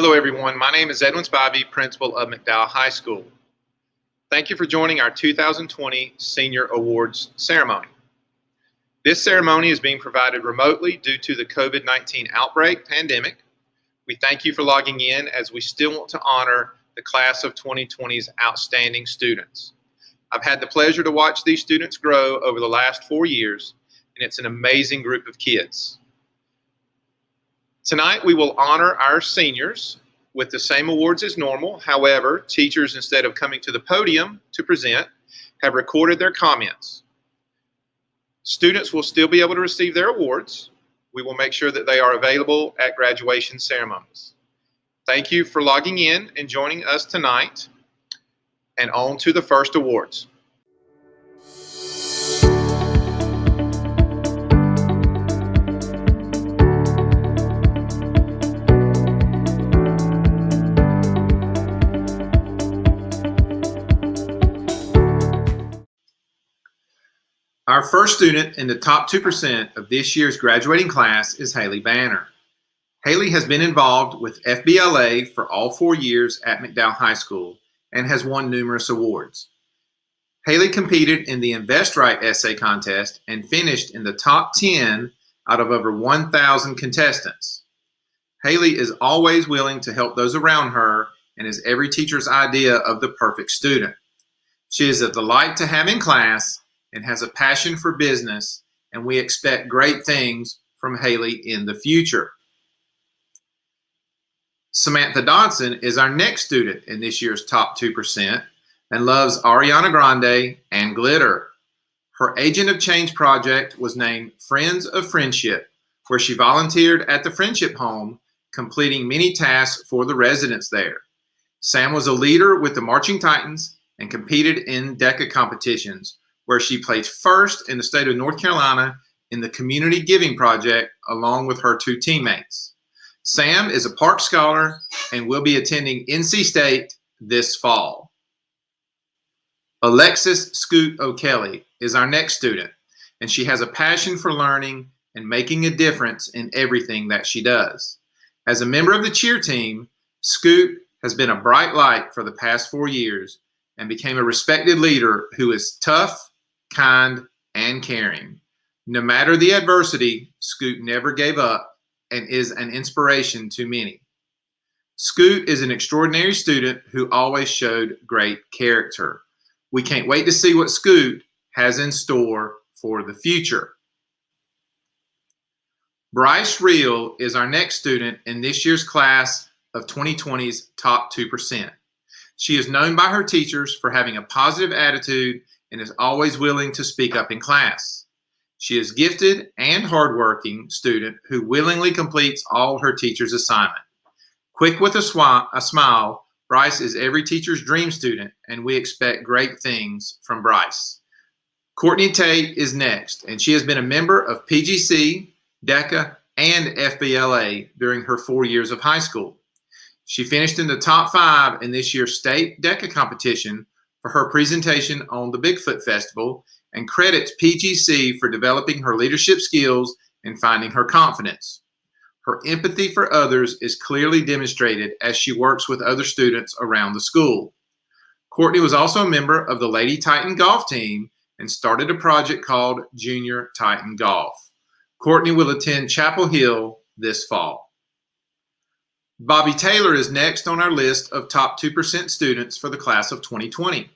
Hello everyone, my name is Edwin Spivey, Principal of McDowell High School. Thank you for joining our 2020 Senior Awards ceremony. This ceremony is being provided remotely due to the COVID-19 outbreak pandemic. We thank you for logging in as we still want to honor the class of 2020's outstanding students. I've had the pleasure to watch these students grow over the last 4 years, and it's an amazing group of kids. Tonight, we will honor our seniors with the same awards as normal. However, teachers, instead of coming to the podium to present, have recorded their comments. Students will still be able to receive their awards. We will make sure that they are available at graduation ceremonies. Thank you for logging in and joining us tonight. And on to the first awards. Our first student in the top 2% of this year's graduating class is Haley Banner. Haley has been involved with FBLA for all 4 years at McDowell High School and has won numerous awards. Haley competed in the Invest Right essay contest and finished in the top 10 out of over 1,000 contestants. Haley is always willing to help those around her and is every teacher's idea of the perfect student. She is a delight to have in class and has a passion for business, and we expect great things from Haley in the future. Samantha Dodson is our next student in this year's top 2% and loves Ariana Grande and glitter. Her Agent of Change project was named Friends of Friendship, where she volunteered at the Friendship Home, completing many tasks for the residents there. Sam was a leader with the Marching Titans and competed in DECA competitions, where she placed first in the state of North Carolina in the Community Giving Project along with her 2 teammates. Sam is a Park Scholar and will be attending NC State this fall. Alexis Scoot O'Kelly is our next student, and she has a passion for learning and making a difference in everything that she does. As a member of the cheer team, Scoot has been a bright light for the past 4 years and became a respected leader who is tough, kind, and caring. No matter the adversity, Scoot never gave up and is an inspiration to many. Scoot is an extraordinary student who always showed great character. We can't wait to see what Scoot has in store for the future. Bryce Reel is our next student in this year's class of 2020's top 2%. She is known by her teachers for having a positive attitude and is always willing to speak up in class. She is gifted and hardworking student who willingly completes all her teacher's assignment. Quick with a smile, Bryce is every teacher's dream student, and we expect great things from Bryce. Courtney Tate is next, and she has been a member of PGC, DECA, and FBLA during her 4 years of high school. She finished in the top 5 in this year's state DECA competition for her presentation on the Bigfoot Festival and credits PGC for developing her leadership skills and finding her confidence. Her empathy for others is clearly demonstrated as she works with other students around the school. Courtney was also a member of the Lady Titan golf team and started a project called Junior Titan Golf. Courtney will attend Chapel Hill this fall. Bobby Taylor is next on our list of top 2% students for the class of 2020.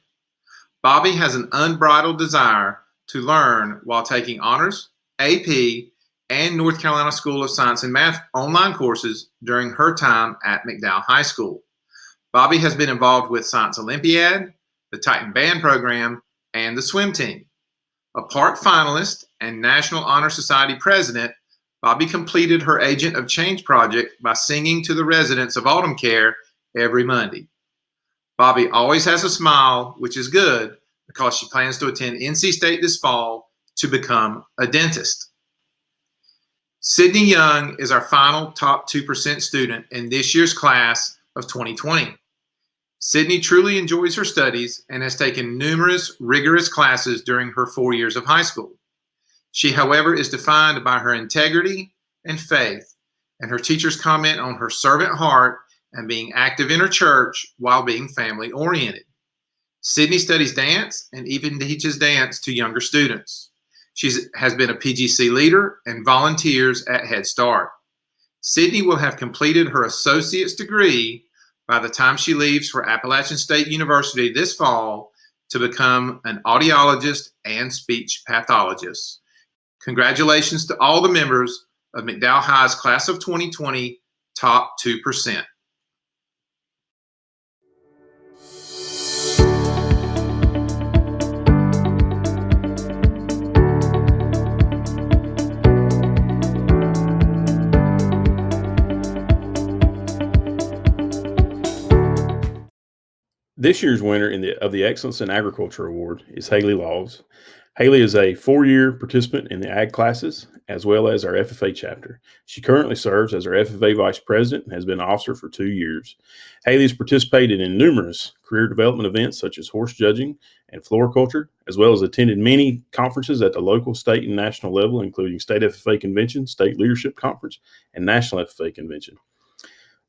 Bobby has an unbridled desire to learn while taking honors, AP, and North Carolina School of Science and Math online courses during her time at McDowell High School. Bobby has been involved with Science Olympiad, the Titan Band Program, and the swim team. A Park finalist and National Honor Society president, Bobby completed her Agent of Change project by singing to the residents of Autumn Care every Monday. Bobby always has a smile, which is good because she plans to attend NC State this fall to become a dentist. Sydney Young is our final top 2% student in this year's class of 2020. Sydney truly enjoys her studies and has taken numerous rigorous classes during her 4 years of high school. She, however, is defined by her integrity and faith, and her teachers comment on her servant heart and being active in her church while being family oriented. Sydney studies dance and even teaches dance to younger students. She has been a PGC leader and volunteers at Head Start. Sydney will have completed her associate's degree by the time she leaves for Appalachian State University this fall to become an audiologist and speech pathologist. Congratulations to all the members of McDowell High's class of 2020 top 2%. This year's winner of the Excellence in Agriculture Award is Haley Laws. Haley is a 4-year participant in the ag classes as well as our FFA chapter. She currently serves as our FFA vice president and has been an officer for 2 years. Haley has participated in numerous career development events such as horse judging and floriculture, as well as attended many conferences at the local, state, and national level, including State FFA Convention, State Leadership Conference, and National FFA Convention.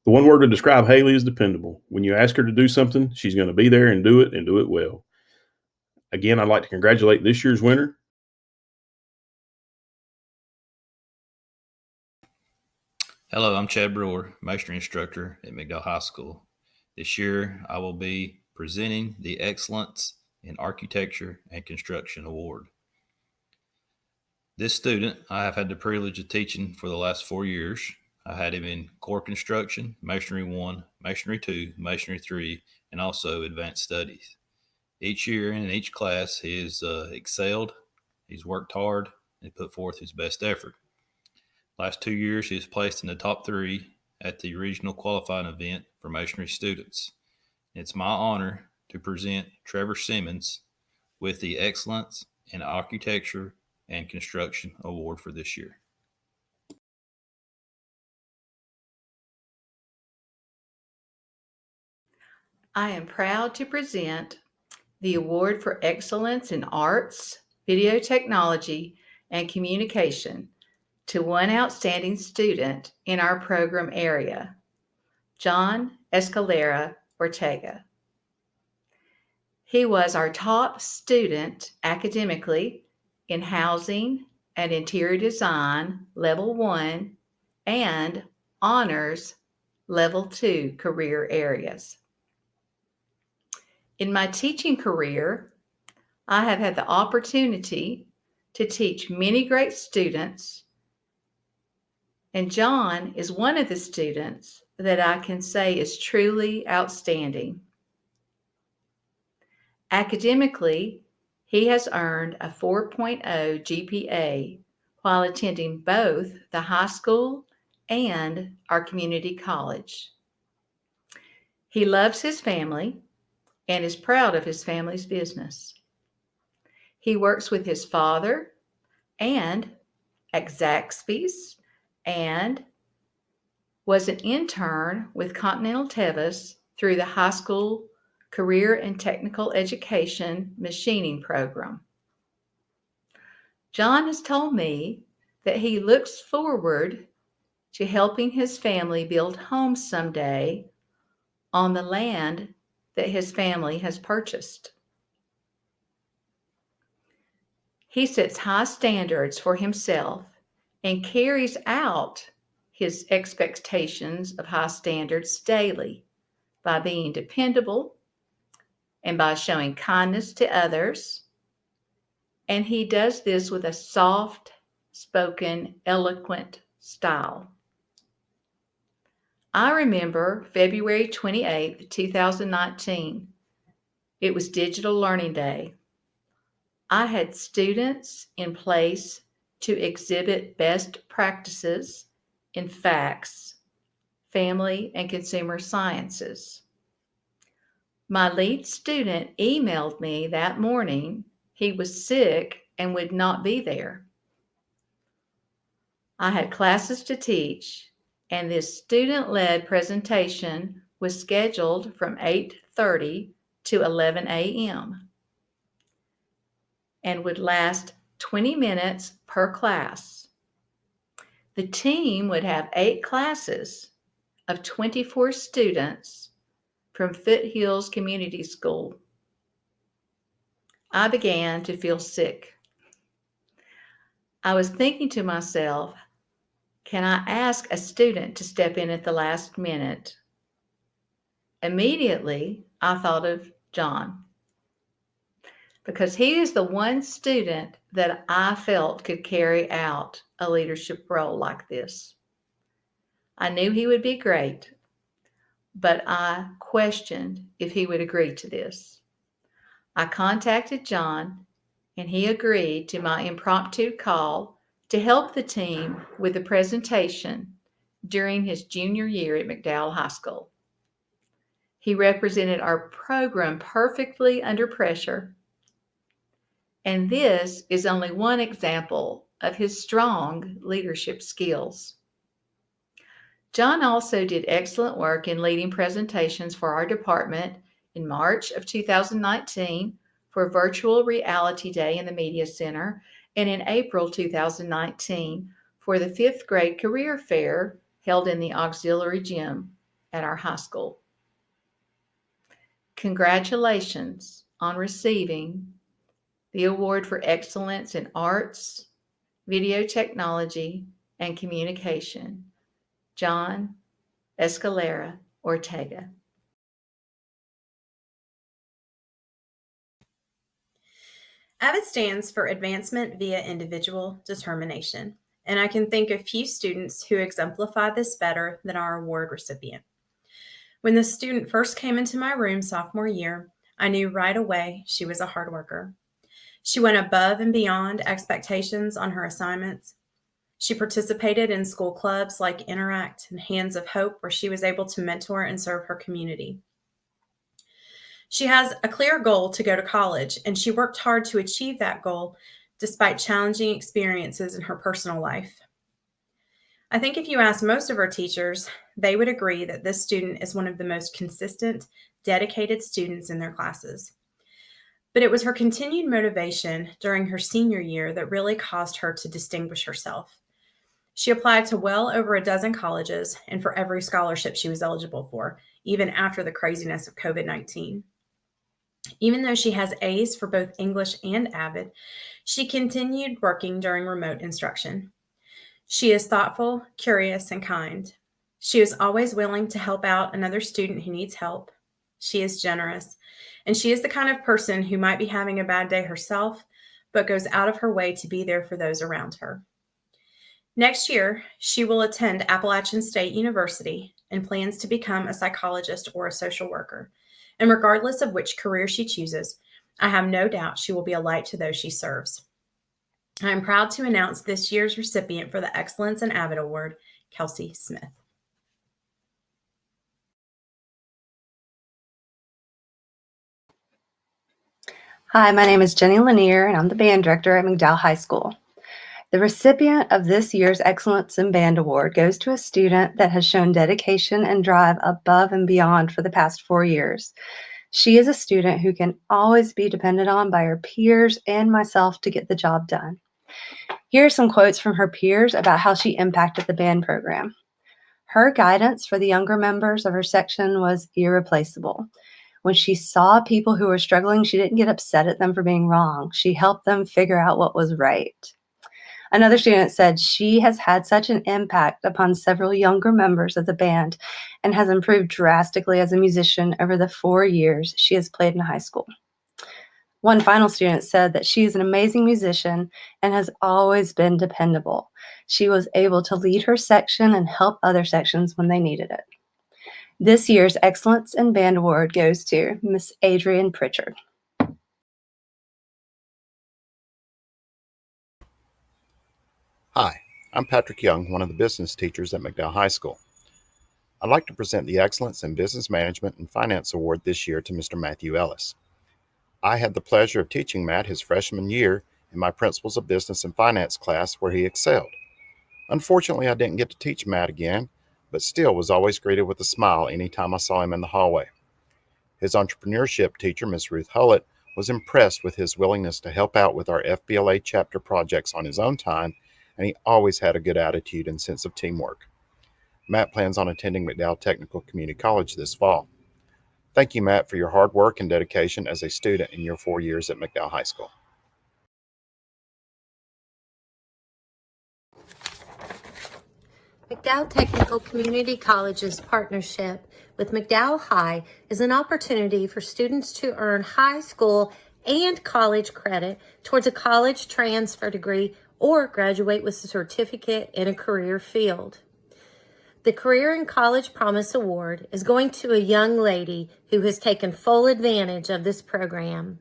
The one word to describe Haley is dependable. When you ask her to do something, she's going to be there and do it well. Again, I'd like to congratulate this year's winner. Hello, I'm Chad Brewer, Master Instructor at McDowell High School. This year, I will be presenting the Excellence in Architecture and Construction Award. This student I have had the privilege of teaching for the last 4 years. I had him in core construction, masonry 1, masonry 2, masonry 3, and also advanced studies. Each year and in each class, he has excelled, he's worked hard, and put forth his best effort. Last 2 years, he has placed in the top 3 at the regional qualifying event for masonry students. It's my honor to present Trevor Simmons with the Excellence in Architecture and Construction Award for this year. I am proud to present the Award for Excellence in Arts, Video Technology, and Communication to one outstanding student in our program area, John Escalera Ortega. He was our top student academically in Housing and Interior Design Level 1 and Honors Level 2 career areas. In my teaching career, I have had the opportunity to teach many great students, and John is one of the students that I can say is truly outstanding. Academically, he has earned a 4.0 GPA while attending both the high school and our community college. He loves his family and is proud of his family's business. He works with his father and at Zaxby's and was an intern with Continental Tevis through the high school career and technical education machining program. John has told me that he looks forward to helping his family build homes someday on the land that his family has purchased. He sets high standards for himself and carries out his expectations of high standards daily by being dependable and by showing kindness to others. And he does this with a soft-spoken, eloquent style. I remember February 28, 2019. It was Digital Learning Day. I had students in place to exhibit best practices in facts, family, and consumer sciences. My lead student emailed me that morning he was sick and would not be there. I had classes to teach, and this student-led presentation was scheduled from 8:30 to 11 a.m. and would last 20 minutes per class. The team would have 8 classes of 24 students from Foothills Community School, I began to feel sick. I was thinking to myself, can I ask a student to step in at the last minute? Immediately, I thought of John, because he is the one student that I felt could carry out a leadership role like this. I knew he would be great, but I questioned if he would agree to this. I contacted John, and he agreed to my impromptu call to help the team with the presentation during his junior year at McDowell High School. He represented our program perfectly under pressure, and this is only one example of his strong leadership skills. John also did excellent work in leading presentations for our department in March of 2019 for Virtual Reality Day in the Media Center, and in April 2019 for the 5th grade career fair held in the auxiliary gym at our high school. Congratulations on receiving the award for excellence in arts, video technology, and communication, John Escalera Ortega. AVID stands for Advancement via Individual Determination, and I can think of few students who exemplify this better than our award recipient. When the student first came into my room sophomore year, I knew right away she was a hard worker. She went above and beyond expectations on her assignments. She participated in school clubs like Interact and Hands of Hope, where she was able to mentor and serve her community. She has a clear goal to go to college, and she worked hard to achieve that goal despite challenging experiences in her personal life. I think if you ask most of our teachers, they would agree that this student is one of the most consistent, dedicated students in their classes. But it was her continued motivation during her senior year that really caused her to distinguish herself. She applied to well over a dozen colleges and for every scholarship she was eligible for, even after the craziness of COVID-19. Even though she has A's for both English and AVID, she continued working during remote instruction. She is thoughtful, curious, and kind. She is always willing to help out another student who needs help. She is generous, and she is the kind of person who might be having a bad day herself, but goes out of her way to be there for those around her. Next year, she will attend Appalachian State University and plans to become a psychologist or a social worker. And regardless of which career she chooses, I have no doubt she will be a light to those she serves. I am proud to announce this year's recipient for the Excellence in AVID Award, Kelsey Smith. Hi, my name is Jenny Lanier, and I'm the band director at McDowell High School. The recipient of this year's Excellence in Band Award goes to a student that has shown dedication and drive above and beyond for the past 4 years. She is a student who can always be depended on by her peers and myself to get the job done. Here are some quotes from her peers about how she impacted the band program. Her guidance for the younger members of her section was irreplaceable. When she saw people who were struggling, she didn't get upset at them for being wrong. She helped them figure out what was right. Another student said she has had such an impact upon several younger members of the band and has improved drastically as a musician over the 4 years she has played in high school. One final student said that she is an amazing musician and has always been dependable. She was able to lead her section and help other sections when they needed it. This year's Excellence in Band Award goes to Miss Adrienne Pritchard. Hi, I'm Patrick Young, one of the business teachers at McDowell High School. I'd like to present the Excellence in Business Management and Finance Award this year to Mr. Matthew Ellis. I had the pleasure of teaching Matt his freshman year in my Principles of Business and Finance class where he excelled. Unfortunately, I didn't get to teach Matt again, but still was always greeted with a smile anytime I saw him in the hallway. His entrepreneurship teacher, Ms. Ruth Hullett, was impressed with his willingness to help out with our FBLA chapter projects on his own time, and he always had a good attitude and sense of teamwork. Matt plans on attending McDowell Technical Community College this fall. Thank you, Matt, for your hard work and dedication as a student in your 4 years at McDowell High School. McDowell Technical Community College's partnership with McDowell High is an opportunity for students to earn high school and college credit towards a college transfer degree or graduate with a certificate in a career field. The Career and College Promise Award is going to a young lady who has taken full advantage of this program.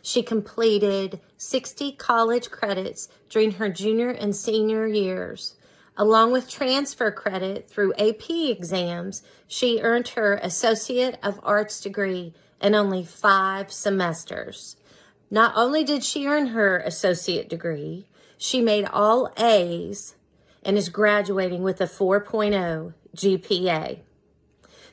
She completed 60 college credits during her junior and senior years. Along with transfer credit through AP exams, she earned her Associate of Arts degree in only 5 semesters. Not only did she earn her associate degree, she made all A's and is graduating with a 4.0 GPA.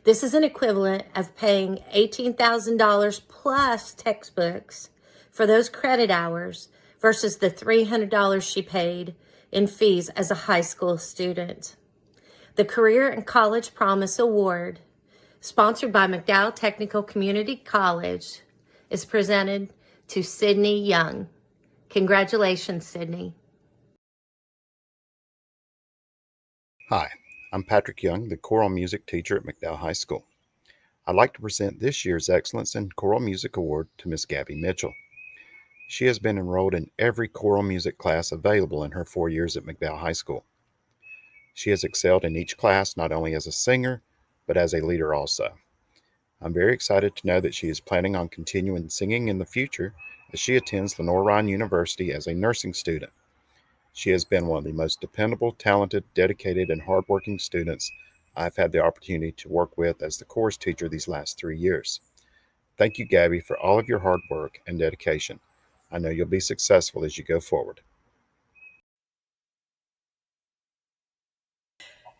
This is an equivalent of paying $18,000 plus textbooks for those credit hours versus the $300 she paid in fees as a high school student. The Career and College Promise Award, sponsored by McDowell Technical Community College, is presented to Sydney Young. Congratulations, Sydney. Hi, I'm Patrick Young, the choral music teacher at McDowell High School. I'd like to present this year's Excellence in Choral Music Award to Miss Gabby Mitchell. She has been enrolled in every choral music class available in her 4 years at McDowell High School. She has excelled in each class not only as a singer, but as a leader also. I'm very excited to know that she is planning on continuing singing in the future as she attends Lenore Ryan University as a nursing student. She has been one of the most dependable, talented, dedicated, and hardworking students I've had the opportunity to work with as the chorus teacher these last 3 years. Thank you, Gabby, for all of your hard work and dedication. I know you'll be successful as you go forward.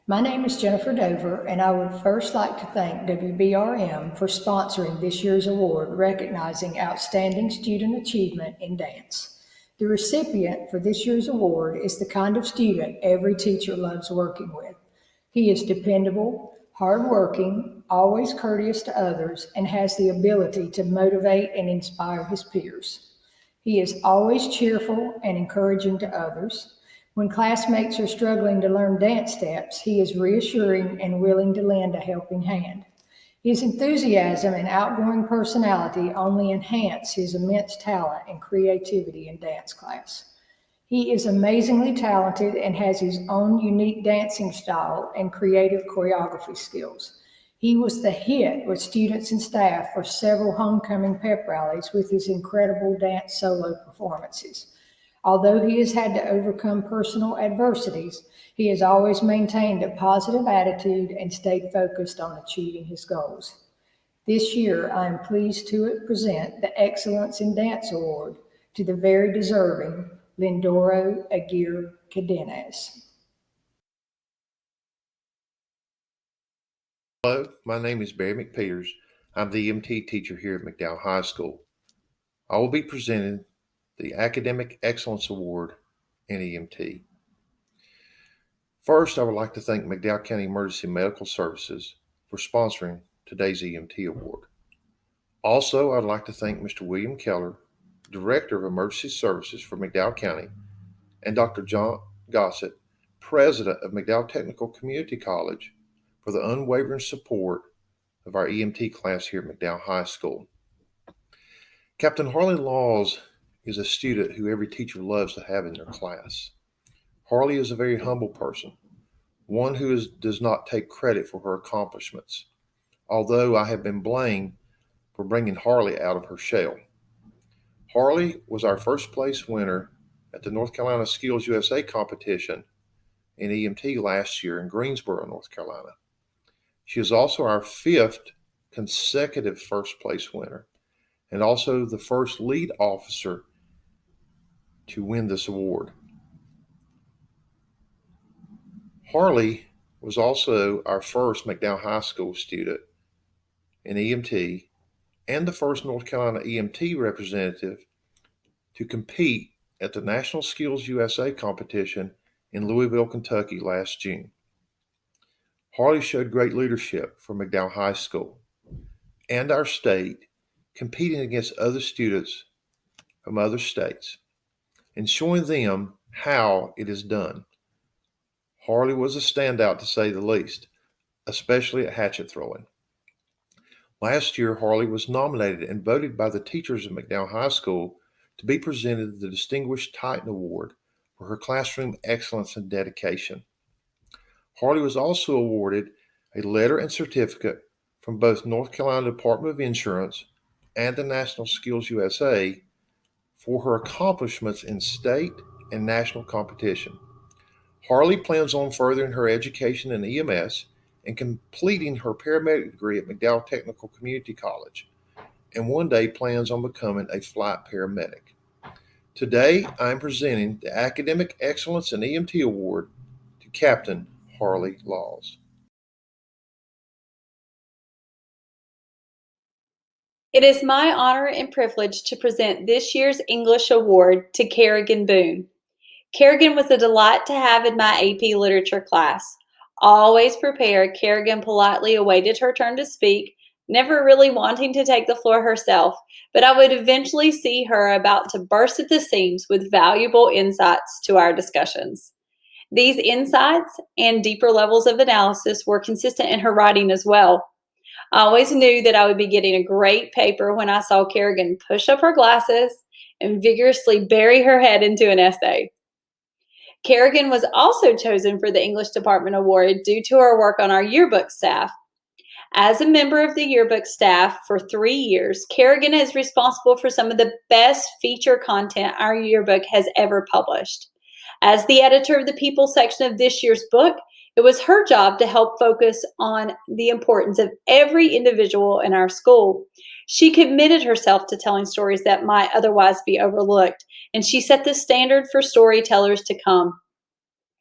My name is Jennifer Dover, and I would first like to thank WBRM for sponsoring this year's award recognizing outstanding student achievement in dance. The recipient for this year's award is the kind of student every teacher loves working with. He is dependable, hardworking, always courteous to others, and has the ability to motivate and inspire his peers. He is always cheerful and encouraging to others. When classmates are struggling to learn dance steps, he is reassuring and willing to lend a helping hand. His enthusiasm and outgoing personality only enhance his immense talent and creativity in dance class. He is amazingly talented and has his own unique dancing style and creative choreography skills. He was the hit with students and staff for several homecoming pep rallies with his incredible dance solo performances. Although he has had to overcome personal adversities, he has always maintained a positive attitude and stayed focused on achieving his goals. This year, I am pleased to present the Excellence in Dance Award to the very deserving Lindoro Aguirre Cadenas. Hello, my name is Barry McPeters. I'm the EMT teacher here at McDowell High School. I will be presenting the Academic Excellence Award in EMT. First, I would like to thank McDowell County Emergency Medical Services for sponsoring today's EMT Award. Also, I'd like to thank Mr. William Keller, Director of Emergency Services for McDowell County, and Dr. John Gossett, President of McDowell Technical Community College, for the unwavering support of our EMT class here at McDowell High School. Captain Harley Laws is a student who every teacher loves to have in their class. Harley is a very humble person, one who does not take credit for her accomplishments, although I have been blamed for bringing Harley out of her shell. Harley was our first place winner at the North Carolina Skills USA competition in EMT last year in Greensboro, North Carolina. She is also our 5th consecutive first place winner and also the first lead officer to win this award. Harley was also our first McDowell High School student in EMT and the first North Carolina EMT representative to compete at the National Skills USA competition in Louisville, Kentucky last June. Harley showed great leadership for McDowell High School and our state, competing against other students from other states and showing them how it is done. Harley was a standout to say the least, especially at hatchet throwing. Last year, Harley was nominated and voted by the teachers of McDowell High School to be presented the Distinguished Titan Award for her classroom excellence and dedication. Harley was also awarded a letter and certificate from both North Carolina Department of Insurance and the National Skills USA for her accomplishments in state and national competition. Harley plans on furthering her education in EMS and completing her paramedic degree at McDowell Technical Community College, and one day plans on becoming a flight paramedic. Today, I am presenting the Academic Excellence in EMT Award to Captain Harley Laws. It is my honor and privilege to present this year's English Award to Kerrigan Boone. Kerrigan was a delight to have in my AP Literature class. Always prepared, Kerrigan politely awaited her turn to speak, never really wanting to take the floor herself, but I would eventually see her about to burst at the seams with valuable insights to our discussions. These insights and deeper levels of analysis were consistent in her writing as well. I always knew that I would be getting a great paper when I saw Kerrigan push up her glasses and vigorously bury her head into an essay. Kerrigan was also chosen for the English Department Award due to her work on our yearbook staff. As a member of the yearbook staff for 3 years, Kerrigan is responsible for some of the best feature content our yearbook has ever published. As the editor of the People section of this year's book, it was her job to help focus on the importance of every individual in our school. She committed herself to telling stories that might otherwise be overlooked, and she set the standard for storytellers to come.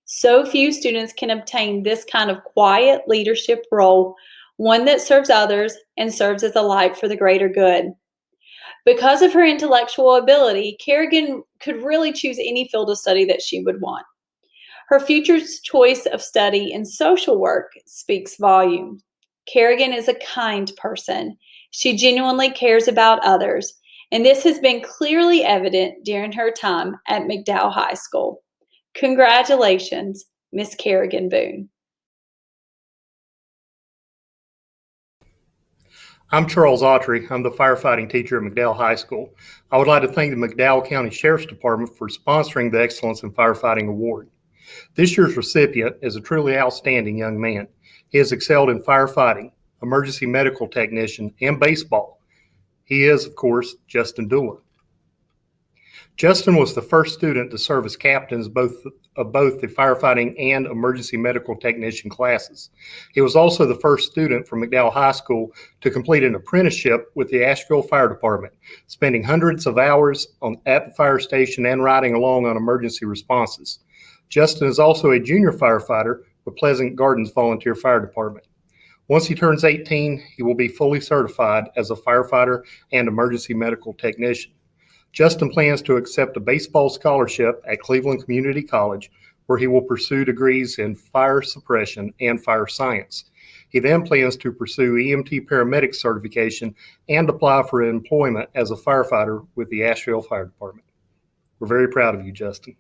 So few students can obtain this kind of quiet leadership role, one that serves others and serves as a light for the greater good. Because of her intellectual ability, Kerrigan could really choose any field of study that she would want. Her future choice of study in social work speaks volumes. Kerrigan is a kind person. She genuinely cares about others, and this has been clearly evident during her time at McDowell High School. Congratulations, Miss Kerrigan Boone. I'm Charles Autry. I'm the firefighting teacher at McDowell High School. I would like to thank the McDowell County Sheriff's Department for sponsoring the Excellence in Firefighting Award. This year's recipient is a truly outstanding young man. He has excelled in firefighting, emergency medical technician, and baseball. He is, of course, Justin Doolin. Justin was the first student to serve as captains of both the firefighting and emergency medical technician classes. He was also the first student from McDowell High School to complete an apprenticeship with the Asheville Fire Department, spending hundreds of hours at the fire station and riding along on emergency responses. Justin is also a junior firefighter with Pleasant Gardens Volunteer Fire Department. Once he turns 18, he will be fully certified as a firefighter and emergency medical technician. Justin plans to accept a baseball scholarship at Cleveland Community College, where he will pursue degrees in fire suppression and fire science. He then plans to pursue EMT paramedic certification and apply for employment as a firefighter with the Asheville Fire Department. We're very proud of you, Justin.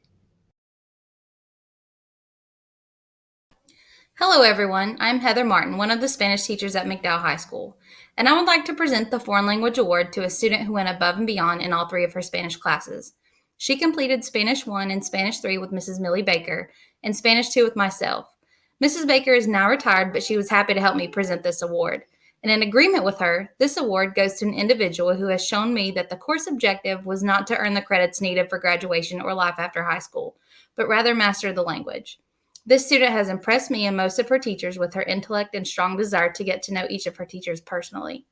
Hello everyone, I'm Heather Martin, one of the Spanish teachers at McDowell High School, and I would like to present the Foreign Language Award to a student who went above and beyond in all 3 of her Spanish classes. She completed Spanish 1 and Spanish 3 with Mrs. Millie Baker, and Spanish 2 with myself. Mrs. Baker is now retired, but she was happy to help me present this award. And in agreement with her, this award goes to an individual who has shown me that the course objective was not to earn the credits needed for graduation or life after high school, but rather master the language. This student has impressed me and most of her teachers with her intellect and strong desire to get to know each of her teachers personally.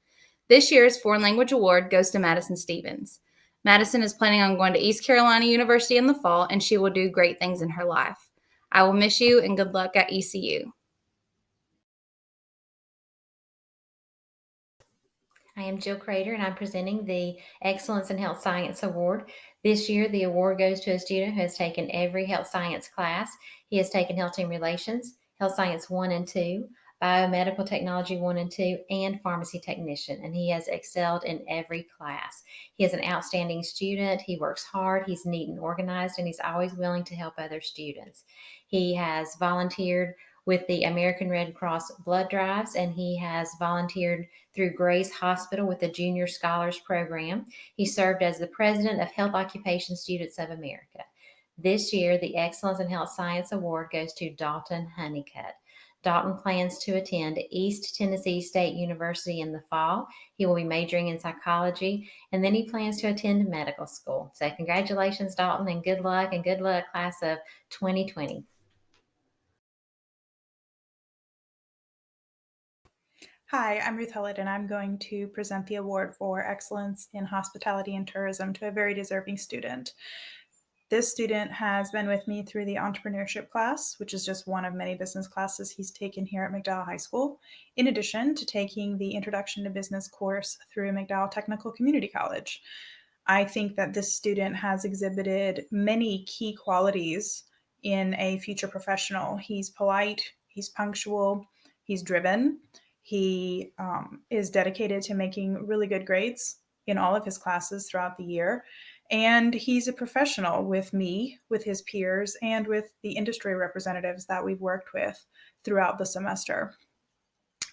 This year's Foreign Language Award goes to Madison Stevens. Madison is planning on going to East Carolina University in the fall, and she will do great things in her life. I will miss you, and good luck at ECU. I am Jill Crater, and I'm presenting the Excellence in Health Science Award. This year, the award goes to a student who has taken every health science class. He has taken Health Team Relations, Health Science 1 and 2, Biomedical Technology 1 and 2, and Pharmacy Technician, and he has excelled in every class. He is an outstanding student. He works hard. He's neat and organized, and he's always willing to help other students. He has volunteered with the American Red Cross blood drives, and he has volunteered through Grace Hospital with the Junior Scholars Program. He served as the president of Health Occupation Students of America. This year, the Excellence in Health Science Award goes to Dalton Honeycutt. Dalton plans to attend East Tennessee State University in the fall. He will be majoring in psychology, and then he plans to attend medical school. So congratulations, Dalton, and good luck, class of 2020. Hi, I'm Ruth Hullett, and I'm going to present the award for Excellence in Hospitality and Tourism to a very deserving student. This student has been with me through the entrepreneurship class, which is just one of many business classes he's taken here at McDowell High School, in addition to taking the Introduction to Business course through McDowell Technical Community College. I think that this student has exhibited many key qualities in a future professional. He's polite, he's punctual, he's driven, he is dedicated to making really good grades in all of his classes throughout the year. And he's a professional with me, with his peers, and with the industry representatives that we've worked with throughout the semester.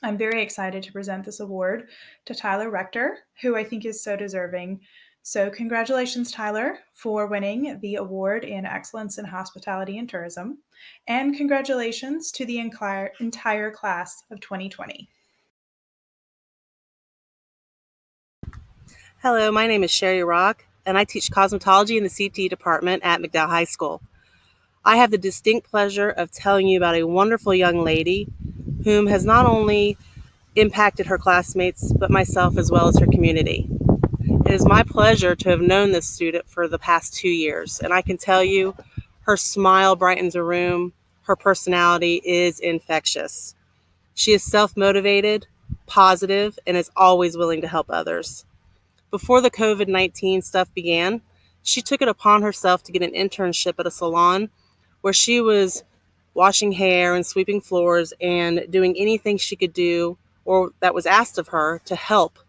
I'm very excited to present this award to Tyler Rector, who I think is so deserving. So congratulations, Tyler, for winning the award in Excellence in Hospitality and Tourism. And congratulations to the entire class of 2020. Hello, my name is Sherry Rock, and I teach cosmetology in the CT department at McDowell High School. I have the distinct pleasure of telling you about a wonderful young lady whom has not only impacted her classmates, but myself as well as her community. It is my pleasure to have known this student for the past 2 years, and I can tell you her smile brightens a room, her personality is infectious. She is self-motivated, positive, and is always willing to help others. Before the COVID-19 stuff began, she took it upon herself to get an internship at a salon where she was washing hair and sweeping floors and doing anything she could do or that was asked of her to help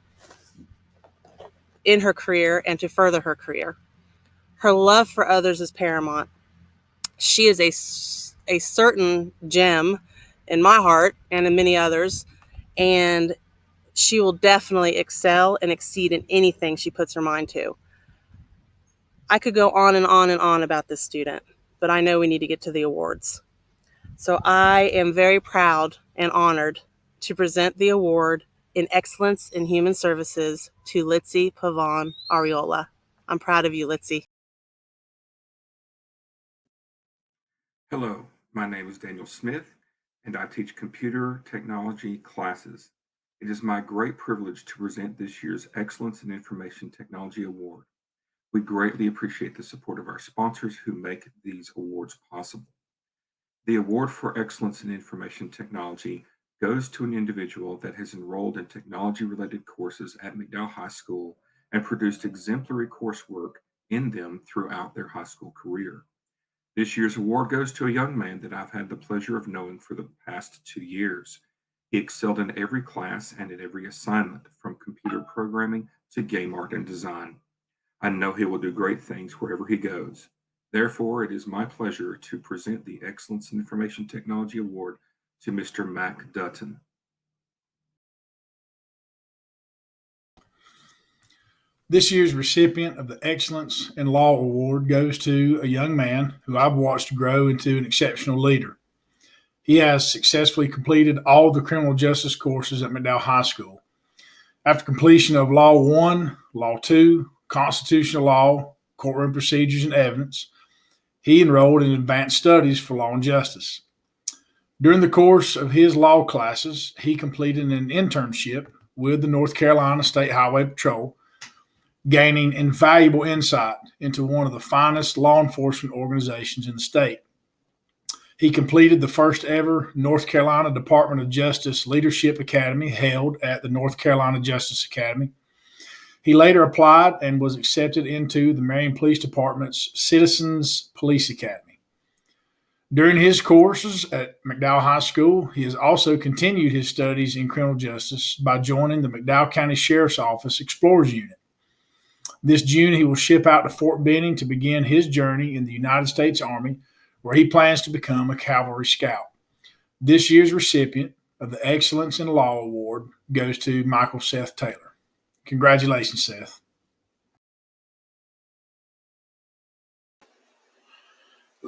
in her career and to further her career. Her love for others is paramount. She is a certain gem in my heart and in many others, and she will definitely excel and exceed in anything she puts her mind to. I could go on and on and on about this student, but I know we need to get to the awards. So I am very proud and honored to present the award in Excellence in Human Services to Litzy Pavon Ariola. I'm proud of you, Litzy. Hello, my name is Daniel Smith, and I teach computer technology classes. It is my great privilege to present this year's Excellence in Information Technology Award. We greatly appreciate the support of our sponsors who make these awards possible. The award for Excellence in Information Technology goes to an individual that has enrolled in technology-related courses at McDowell High School and produced exemplary coursework in them throughout their high school career. This year's award goes to a young man that I've had the pleasure of knowing for the past 2 years. He excelled in every class and in every assignment, from computer programming to game art and design. I know he will do great things wherever he goes. Therefore, it is my pleasure to present the Excellence in Information Technology Award to Mr. Mac Dutton. This year's recipient of the Excellence in Law Award goes to a young man who I've watched grow into an exceptional leader. He has successfully completed all the criminal justice courses at McDowell High School. After completion of Law 1, Law 2, Constitutional Law, Courtroom Procedures and Evidence, he enrolled in Advanced Studies for Law and Justice. During the course of his law classes, he completed an internship with the North Carolina State Highway Patrol, gaining invaluable insight into one of the finest law enforcement organizations in the state. He completed the first ever North Carolina Department of Justice Leadership Academy held at the North Carolina Justice Academy. He later applied and was accepted into the Marion Police Department's Citizens Police Academy. During his courses at McDowell High School, he has also continued his studies in criminal justice by joining the McDowell County Sheriff's Office Explorers Unit. This June, he will ship out to Fort Benning to begin his journey in the United States Army, where he plans to become a cavalry scout. This year's recipient of the Excellence in Law Award goes to Michael Seth Taylor. Congratulations, Seth.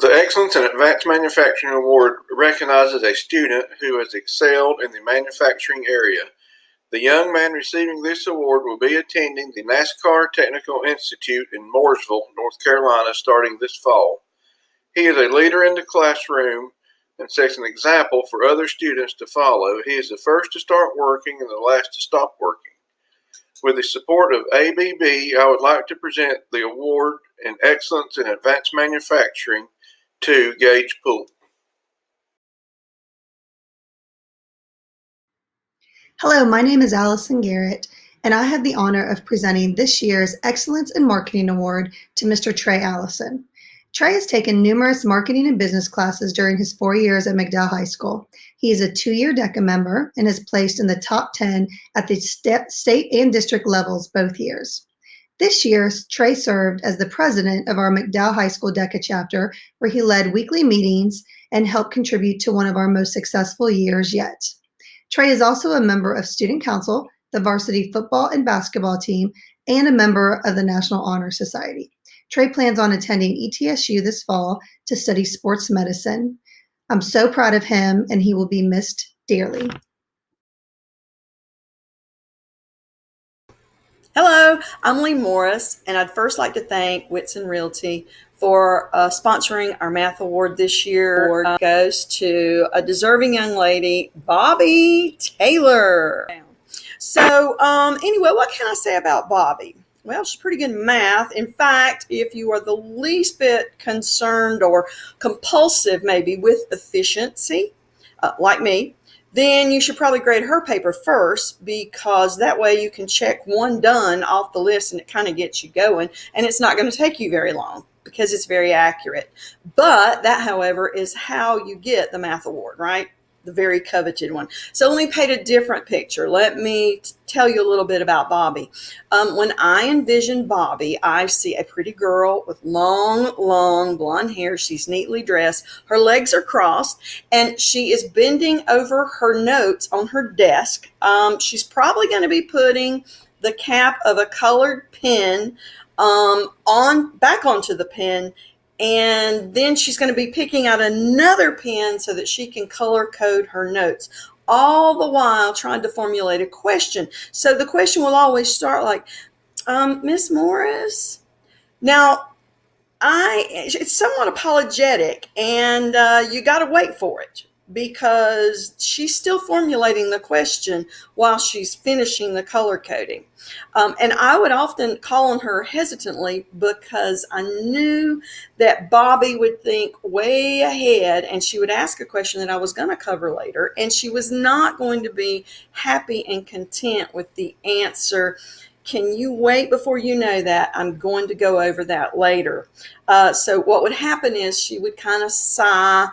The Excellence in Advanced Manufacturing Award recognizes a student who has excelled in the manufacturing area. The young man receiving this award will be attending the NASCAR Technical Institute in Mooresville, North Carolina, starting this fall. He is a leader in the classroom and sets an example for other students to follow. He is the first to start working and the last to stop working. With the support of ABB, I would like to present the award in Excellence in Advanced Manufacturing to Gage Poole. Hello, my name is Allison Garrett, and I have the honor of presenting this year's Excellence in Marketing Award to Mr. Trey Allison. Trey has taken numerous marketing and business classes during his 4 years at McDowell High School. He is a 2-year DECA member and is placed in the top 10 at the state and district levels both years. This year, Trey served as the president of our McDowell High School DECA chapter, where he led weekly meetings and helped contribute to one of our most successful years yet. Trey is also a member of Student Council, the varsity football and basketball team, and a member of the National Honor Society. Trey plans on attending ETSU this fall to study sports medicine. I'm so proud of him, and he will be missed dearly. Hello, I'm Lee Morris, and I'd first like to thank Whitson Realty for sponsoring our math award this year. Award goes to a deserving young lady, Bobby Taylor. So anyway, what can I say about Bobby? Well, she's pretty good in math. In fact, if you are the least bit concerned or compulsive maybe with efficiency, like me, then you should probably grade her paper first, because that way you can check one done off the list and it kind of gets you going, and it's not going to take you very long because it's very accurate. But that, however, is how you get the math award, right? The very coveted one. So let me paint a different picture. Let me tell you a little bit about Bobby. When I envision Bobby, I see a pretty girl with long blonde hair. She's neatly dressed. Her legs are crossed, and she is bending over her notes on her desk. She's probably going to be putting the cap of a colored pen back onto the pen, and then she's going to be picking out another pen so that she can color code her notes, all the while trying to formulate a question. So the question will always start like, Miss Morris. Now, it's somewhat apologetic, and you got to wait for it, because she's still formulating the question while she's finishing the color coding. And I would often call on her hesitantly, because I knew that Bobby would think way ahead, and she would ask a question that I was going to cover later, and she was not going to be happy and content with the answer. Can you wait before you know that? I'm going to go over that later. So what would happen is she would kind of sigh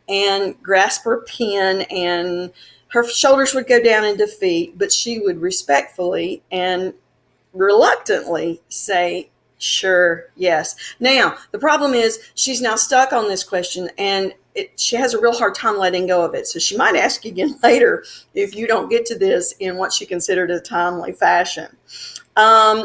and grasp her pen, and her shoulders would go down in defeat, but she would respectfully and reluctantly say, sure, yes. Now, the problem is she's now stuck on this question, and she has a real hard time letting go of it. So she might ask you again later if you don't get to this in what she considered a timely fashion.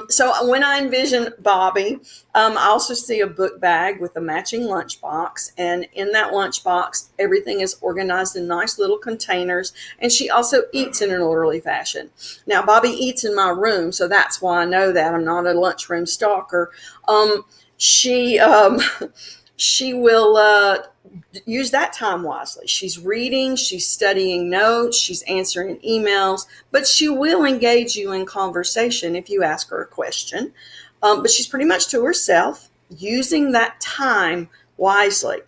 So when I envision Bobby, I also see a book bag with a matching lunchbox, and in that lunchbox, everything is organized in nice little containers, and she also eats in an orderly fashion. Now, Bobby eats in my room, so that's why I know that. I'm not a lunchroom stalker. She will use that time wisely. She's reading, she's studying notes, she's answering emails, but she will engage you in conversation if you ask her a question. But she's pretty much to herself, using that time wisely.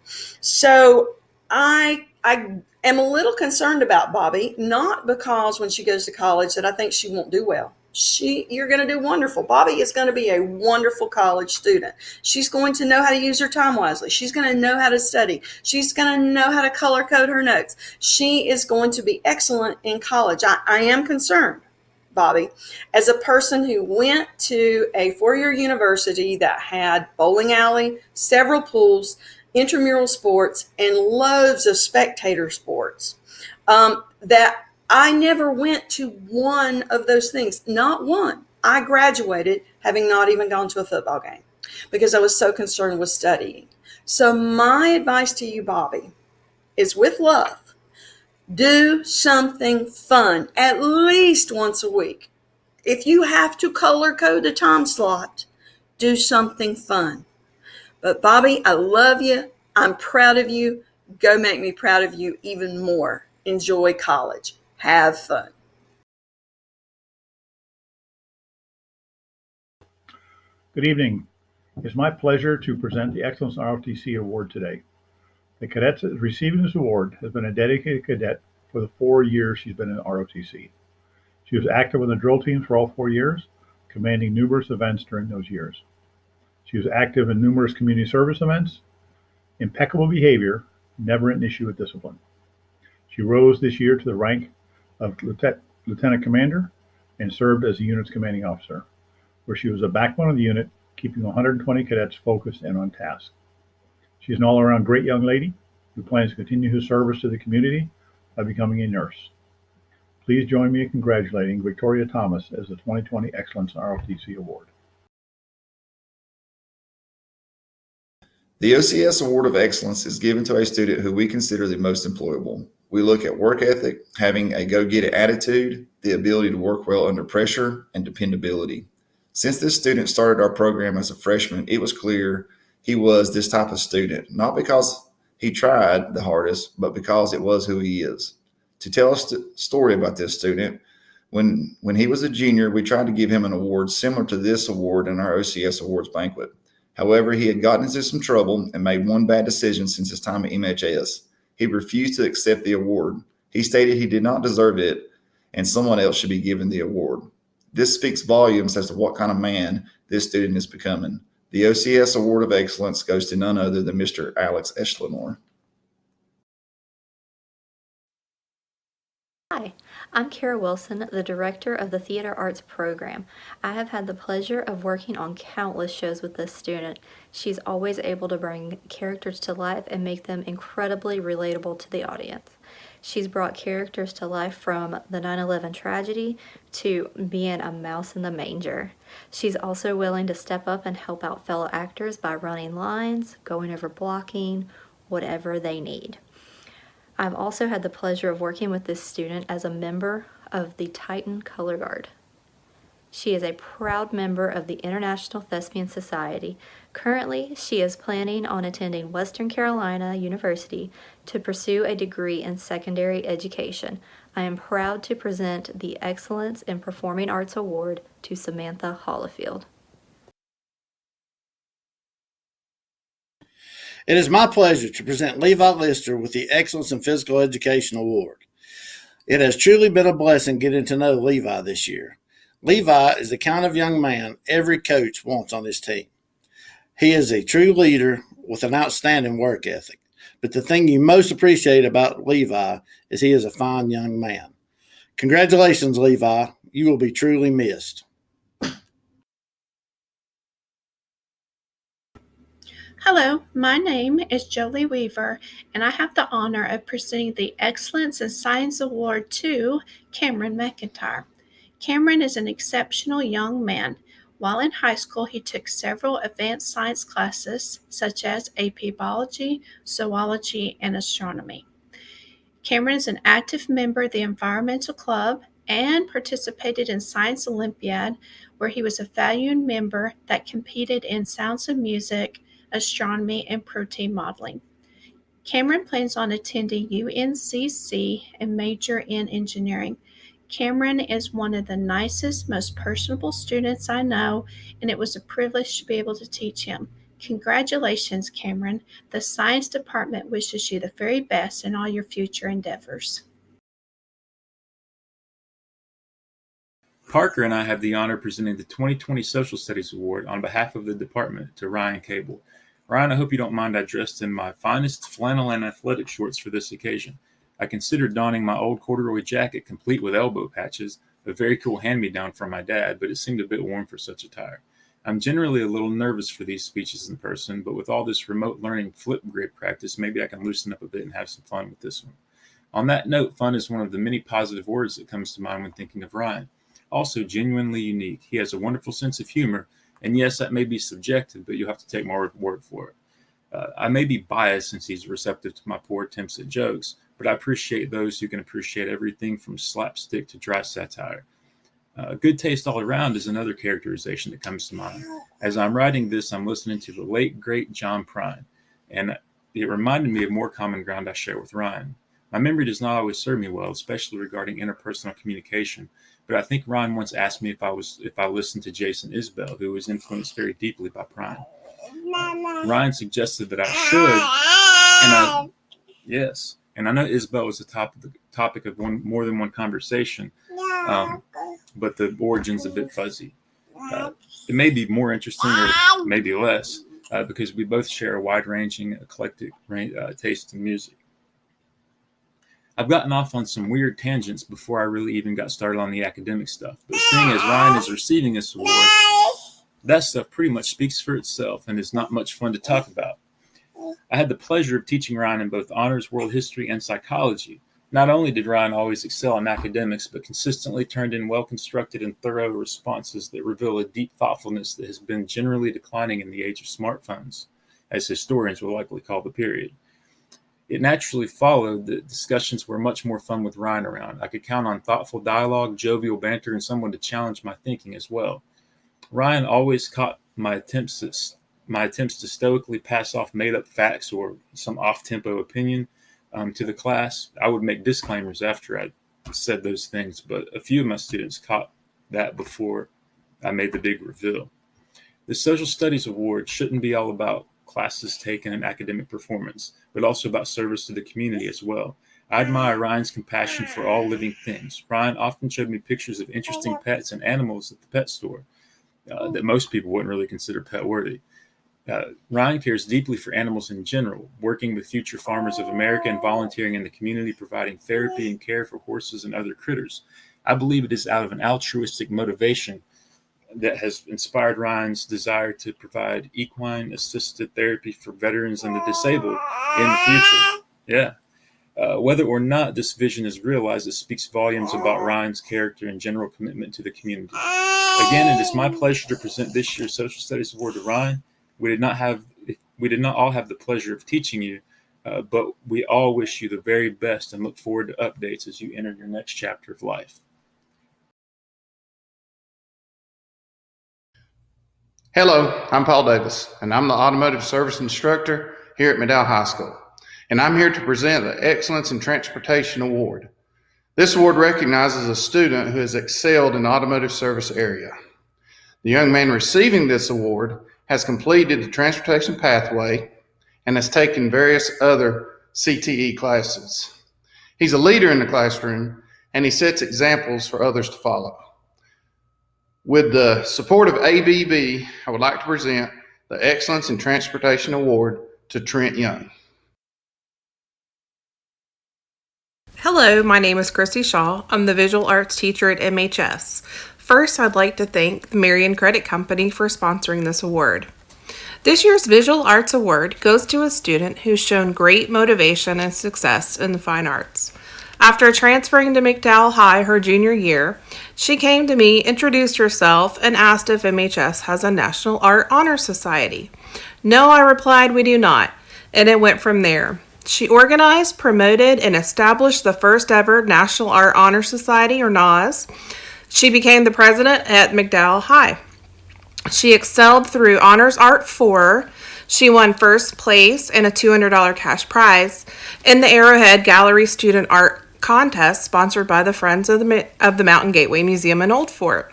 So I am a little concerned about Bobby, not because when she goes to college that I think she won't do well. You're going to do wonderful. Bobby is going to be a wonderful college student. She's going to know how to use her time wisely. She's going to know how to study. She's going to know how to color code her notes. She is going to be excellent in college. I am concerned, Bobby, as a person who went to a four-year university that had bowling alley, several pools, intramural sports, and loads of spectator sports, that I never went to one of those things, not one. I graduated having not even gone to a football game because I was so concerned with studying. So my advice to you, Bobby, is with love, do something fun at least once a week. If you have to color code a time slot, do something fun. But Bobby, I love you. I'm proud of you. Go make me proud of you even more. Enjoy college. Have fun. Good evening. It's my pleasure to present the Excellence ROTC Award today. The cadet receiving this award has been a dedicated cadet for the 4 years she's been in ROTC. She was active in the drill teams for all 4 years, commanding numerous events during those years. She was active in numerous community service events, impeccable behavior, never an issue with discipline. She rose this year to the rank of Lieutenant Commander and served as the unit's commanding officer, where she was the backbone of the unit, keeping 120 cadets focused and on task. She is an all-around great young lady who plans to continue her service to the community by becoming a nurse. Please join me in congratulating Victoria Thomas as the 2020 Excellence ROTC Award. The OCS Award of Excellence is given to a student who we consider the most employable. We look at work ethic, having a go-get-it attitude, the ability to work well under pressure, and dependability. Since this student started our program as a freshman, it was clear he was this type of student, not because he tried the hardest, but because it was who he is. To tell a story about this student, when he was a junior, we tried to give him an award similar to this award in our OCS Awards banquet. However, he had gotten into some trouble and made one bad decision since his time at MHS. He refused to accept the award. He stated he did not deserve it and someone else should be given the award. This speaks volumes as to what kind of man this student is becoming. The OCS Award of Excellence goes to none other than Mr. Alex Eschlenor. Hi, I'm Kara Wilson, the director of the Theater Arts program. I have had the pleasure of working on countless shows with this student. She's always able to bring characters to life and make them incredibly relatable to the audience. She's brought characters to life from the 9/11 tragedy to being a mouse in the manger. She's also willing to step up and help out fellow actors by running lines, going over blocking, whatever they need. I've also had the pleasure of working with this student as a member of the Titan Color Guard. She is a proud member of the International Thespian Society. Currently, she is planning on attending Western Carolina University to pursue a degree in secondary education. I am proud to present the Excellence in Performing Arts Award to Samantha Hollifield. It is my pleasure to present Levi Lister with the Excellence in Physical Education Award. It has truly been a blessing getting to know Levi this year. Levi is the kind of young man every coach wants on his team. He is a true leader with an outstanding work ethic. But the thing you most appreciate about Levi is he is a fine young man. Congratulations, Levi. You will be truly missed. Hello, my name is Jolie Weaver, and I have the honor of presenting the Excellence in Science Award to Cameron McIntyre. Cameron is an exceptional young man. While in high school, he took several advanced science classes, such as AP Biology, Zoology, and Astronomy. Cameron is an active member of the Environmental Club and participated in Science Olympiad, where he was a valued member that competed in Sounds of Music, astronomy, and protein modeling. Cameron plans on attending UNCC and major in engineering. Cameron is one of the nicest, most personable students I know, and it was a privilege to be able to teach him. Congratulations, Cameron. The science department wishes you the very best in all your future endeavors. Parker and I have the honor of presenting the 2020 Social Studies Award on behalf of the department to Ryan Cable. Ryan, I hope you don't mind I dressed in my finest flannel and athletic shorts for this occasion. I considered donning my old corduroy jacket complete with elbow patches, a very cool hand-me-down from my dad, but it seemed a bit warm for such attire. I'm generally a little nervous for these speeches in person, but with all this remote learning flip grid practice, maybe I can loosen up a bit and have some fun with this one. On that note, fun is one of the many positive words that comes to mind when thinking of Ryan. Also genuinely unique. He has a wonderful sense of humor, and yes, that may be subjective, but you'll have to take my word for it. I may be biased since he's receptive to my poor attempts at jokes, but I appreciate those who can appreciate everything from slapstick to dry satire. Good taste all around is another characterization that comes to mind. As I'm writing this, I'm listening to the late, great John Prine, and it reminded me of more common ground I share with Ryan. My memory does not always serve me well, especially regarding interpersonal communication, but I think Ryan once asked me if I listened to Jason Isbell, who was influenced very deeply by Prine. Ryan suggested that I should, yes, and I know Isbell was the topic of more than one conversation, but the origin's a bit fuzzy. It may be more interesting or maybe less, because we both share a wide-ranging, eclectic taste in music. I've gotten off on some weird tangents before I really even got started on the academic stuff, but seeing as Ryan is receiving this award, that stuff pretty much speaks for itself and is not much fun to talk about. I had the pleasure of teaching Ryan in both honors, world history, and psychology. Not only did Ryan always excel in academics, but consistently turned in well-constructed and thorough responses that reveal a deep thoughtfulness that has been generally declining in the age of smartphones, as historians will likely call the period. It naturally followed that discussions were much more fun with Ryan around. I could count on thoughtful dialogue, jovial banter, and someone to challenge my thinking as well. Ryan always caught my attempts to stoically pass off made-up facts or some off-tempo opinion to the class. I would make disclaimers after I said those things, but a few of my students caught that before I made the big reveal. The Social Studies Award shouldn't be all about classes taken and academic performance, but also about service to the community as well. I admire Ryan's compassion for all living things. Ryan often showed me pictures of interesting pets and animals at the pet store that most people wouldn't really consider pet-worthy. Ryan cares deeply for animals in general, working with Future Farmers of America and volunteering in the community, providing therapy and care for horses and other critters. I believe it is out of an altruistic motivation that has inspired Ryan's desire to provide equine-assisted therapy for veterans and the disabled in the future. Yeah. Whether or not this vision is realized, it speaks volumes about Ryan's character and general commitment to the community. Again, it is my pleasure to present this year's Social Studies Award to Ryan. We did not all have the pleasure of teaching you, but we all wish you the very best and look forward to updates as you enter your next chapter of life. Hello, I'm Paul Davis, and I'm the Automotive Service Instructor here at McDowell High School, and I'm here to present the Excellence in Transportation Award. This award recognizes a student who has excelled in the automotive service area. The young man receiving this award has completed the transportation pathway and has taken various other CTE classes. He's a leader in the classroom, and he sets examples for others to follow. With the support of ABB, I would like to present the Excellence in Transportation Award to Trent Young. Hello, my name is Christy Shaw. I'm the visual arts teacher at MHS. First, I'd like to thank the Marion Credit Company for sponsoring this award. This year's Visual Arts Award goes to a student who's shown great motivation and success in the fine arts. After transferring to McDowell High her junior year, she came to me, introduced herself, and asked if MHS has a National Art Honor Society. No, I replied, we do not, and it went from there. She organized, promoted, and established the first ever National Art Honor Society, or NAS. She became the president at McDowell High. She excelled through Honors Art 4. She won first place and a $200 cash prize in the Arrowhead Gallery Student Art Contest sponsored by the Friends of the Mountain Gateway Museum in Old Fort.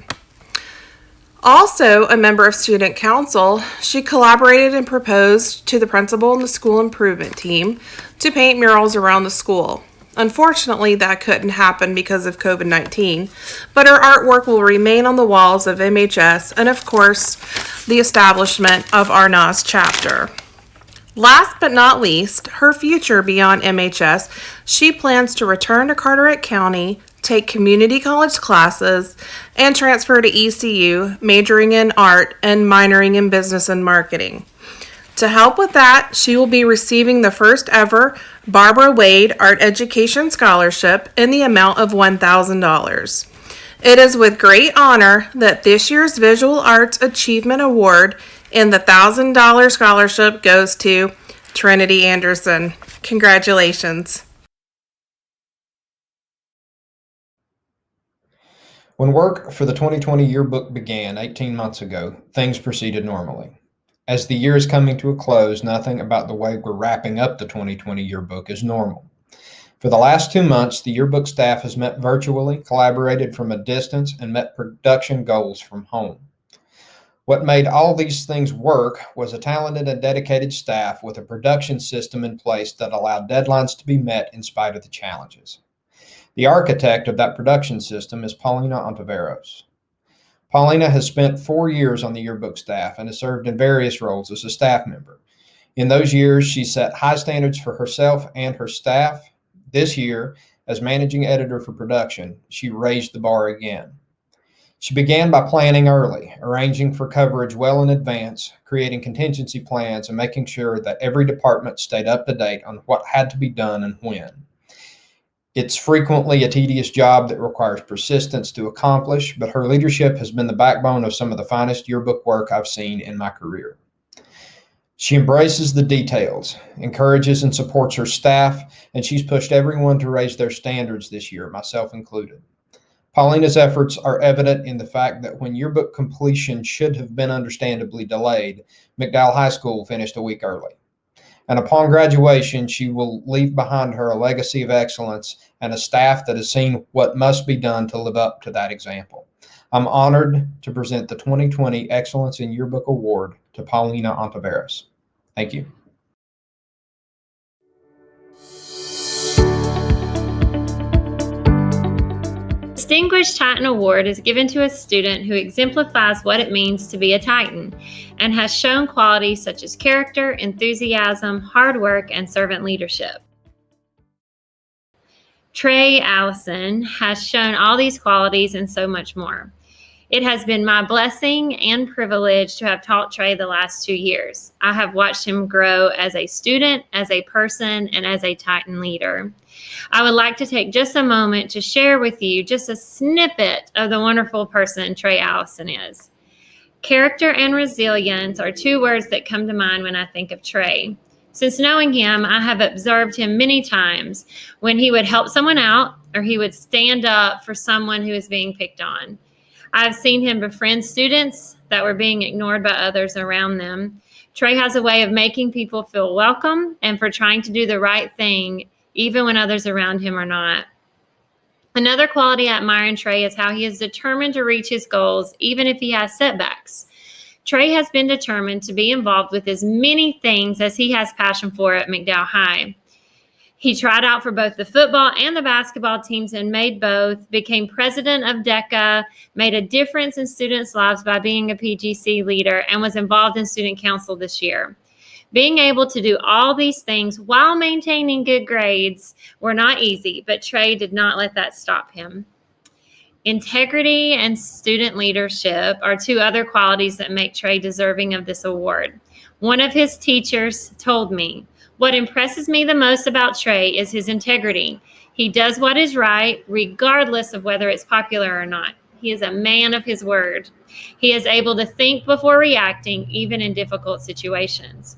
Also a member of Student Council, she collaborated and proposed to the principal and the school improvement team to paint murals around the school. Unfortunately, that couldn't happen because of COVID-19, but her artwork will remain on the walls of MHS and, of course, the establishment of our NAS chapter. Last but not least, her future beyond MHS, she plans to return to Carteret County, take community college classes, and transfer to ECU, majoring in art and minoring in business and marketing. To help with that, she will be receiving the first ever Barbara Wade Art Education Scholarship in the amount of $1,000. It is with great honor that this year's Visual Arts Achievement Award and the $1,000 scholarship goes to Trinity Anderson. Congratulations. When work for the 2020 yearbook began 18 months ago, things proceeded normally. As the year is coming to a close, nothing about the way we're wrapping up the 2020 yearbook is normal. For the last 2 months, the yearbook staff has met virtually, collaborated from a distance, and met production goals from home. What made all these things work was a talented and dedicated staff with a production system in place that allowed deadlines to be met in spite of the challenges. The architect of that production system is Paulina Ontiveros. Paulina has spent 4 years on the yearbook staff and has served in various roles as a staff member. In those years, she set high standards for herself and her staff. This year, as managing editor for production, she raised the bar again. She began by planning early, arranging for coverage well in advance, creating contingency plans, and making sure that every department stayed up to date on what had to be done and when. It's frequently a tedious job that requires persistence to accomplish, but her leadership has been the backbone of some of the finest yearbook work I've seen in my career. She embraces the details, encourages and supports her staff, and she's pushed everyone to raise their standards this year, myself included. Paulina's efforts are evident in the fact that when yearbook completion should have been understandably delayed, McDowell High School finished a week early. And upon graduation, she will leave behind her a legacy of excellence and a staff that has seen what must be done to live up to that example. I'm honored to present the 2020 Excellence in Yearbook Award to Paulina Ontiveros. Thank you. Distinguished Titan Award is given to a student who exemplifies what it means to be a Titan and has shown qualities such as character, enthusiasm, hard work, and servant leadership. Trey Allison has shown all these qualities and so much more. It has been my blessing and privilege to have taught Trey the last 2 years. I have watched him grow as a student, as a person, and as a Titan leader. I would like to take just a moment to share with you just a snippet of the wonderful person Trey Allison is. Character and resilience are 2 words that come to mind when I think of Trey. Since knowing him, I have observed him many times when he would help someone out or he would stand up for someone who is being picked on. I've seen him befriend students that were being ignored by others around them. Trey has a way of making people feel welcome and for trying to do the right thing, even when others around him are not. Another quality I admire in Trey is how he is determined to reach his goals, even if he has setbacks. Trey has been determined to be involved with as many things as he has passion for at McDowell High. He tried out for both the football and the basketball teams and made both, became president of DECA, made a difference in students' lives by being a PGC leader, and was involved in student council this year. Being able to do all these things while maintaining good grades were not easy, but Trey did not let that stop him. Integrity and student leadership are 2 other qualities that make Trey deserving of this award. One of his teachers told me, "What impresses me the most about Trey is his integrity. He does what is right, regardless of whether it's popular or not. He is a man of his word. He is able to think before reacting, even in difficult situations."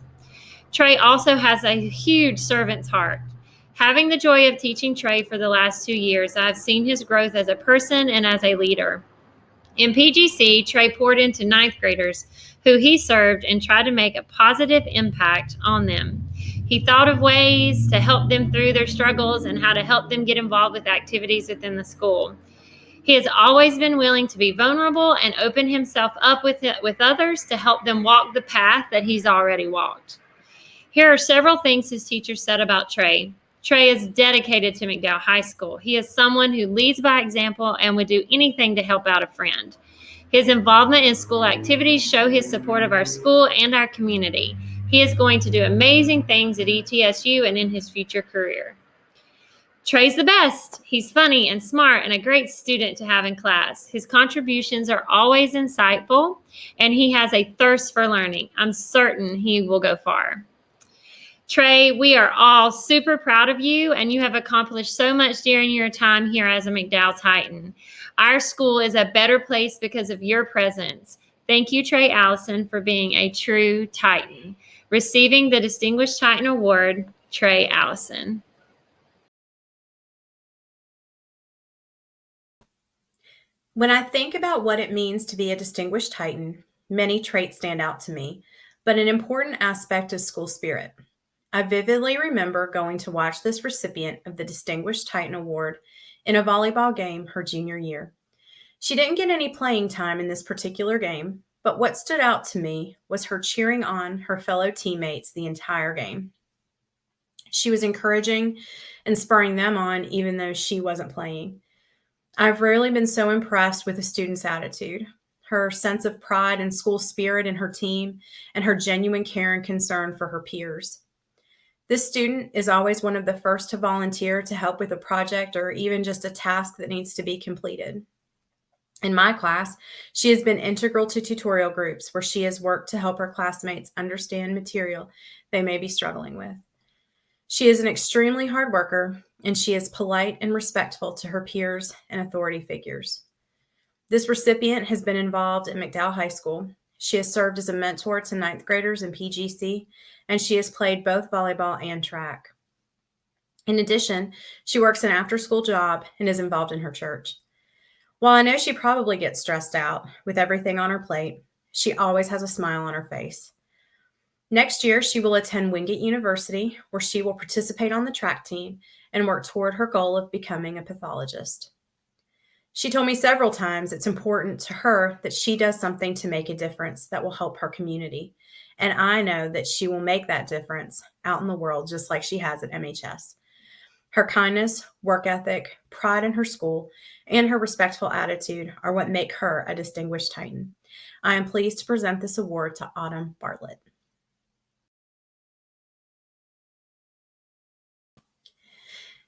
Trey also has a huge servant's heart. Having the joy of teaching Trey for the last 2 years, I've seen his growth as a person and as a leader. In PGC, Trey poured into 9th graders who he served and tried to make a positive impact on them. He thought of ways to help them through their struggles and how to help them get involved with activities within the school. He has always been willing to be vulnerable and open himself up with others to help them walk the path that he's already walked. Here are several things his teachers said about Trey. Trey is dedicated to McDowell High School. He is someone who leads by example and would do anything to help out a friend. His involvement in school activities show his support of our school and our community. He is going to do amazing things at ETSU and in his future career. Trey's the best. He's funny and smart and a great student to have in class. His contributions are always insightful, and he has a thirst for learning. I'm certain he will go far. Trey, we are all super proud of you, and you have accomplished so much during your time here as a McDowell Titan. Our school is a better place because of your presence. Thank you, Trey Allison, for being a true Titan. Receiving the Distinguished Titan Award, Trey Allison. When I think about what it means to be a Distinguished Titan, many traits stand out to me, but an important aspect is school spirit. I vividly remember going to watch this recipient of the Distinguished Titan Award in a volleyball game her junior year. She didn't get any playing time in this particular game, but what stood out to me was her cheering on her fellow teammates the entire game. She was encouraging and spurring them on even though she wasn't playing. I've rarely been so impressed with a student's attitude, her sense of pride and school spirit in her team, and her genuine care and concern for her peers. This student is always one of the first to volunteer to help with a project or even just a task that needs to be completed. In my class, she has been integral to tutorial groups where she has worked to help her classmates understand material they may be struggling with. She is an extremely hard worker, and she is polite and respectful to her peers and authority figures. This recipient has been involved in McDowell High School. She has served as a mentor to ninth graders in PGC, and she has played both volleyball and track. In addition, she works an after-school job and is involved in her church. While I know she probably gets stressed out with everything on her plate, she always has a smile on her face. Next year, she will attend Wingate University, where she will participate on the track team and work toward her goal of becoming a pathologist. She told me several times it's important to her that she does something to make a difference that will help her community. And I know that she will make that difference out in the world just like she has at MHS. Her kindness, work ethic, pride in her school, and her respectful attitude are what make her a Distinguished Titan. I am pleased to present this award to Autumn Bartlett.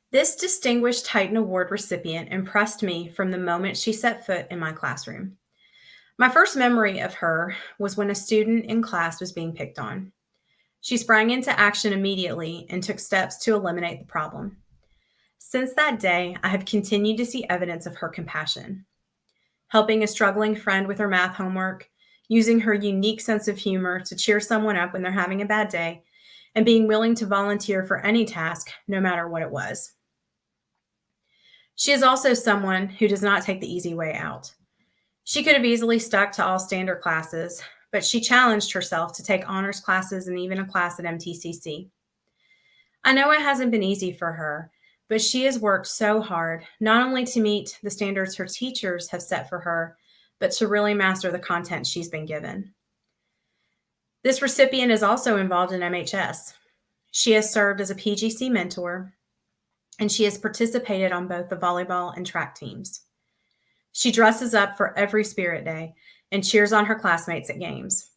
This Distinguished Titan Award recipient impressed me from the moment she set foot in my classroom. My first memory of her was when a student in class was being picked on. She sprang into action immediately and took steps to eliminate the problem. Since that day, I have continued to see evidence of her compassion. Helping a struggling friend with her math homework, using her unique sense of humor to cheer someone up when they're having a bad day, and being willing to volunteer for any task, no matter what it was. She is also someone who does not take the easy way out. She could have easily stuck to all standard classes, but she challenged herself to take honors classes and even a class at MTCC. I know it hasn't been easy for her, but she has worked so hard, not only to meet the standards her teachers have set for her, but to really master the content she's been given. This recipient is also involved in MHS. She has served as a PGC mentor, and she has participated on both the volleyball and track teams. She dresses up for every Spirit Day and cheers on her classmates at games.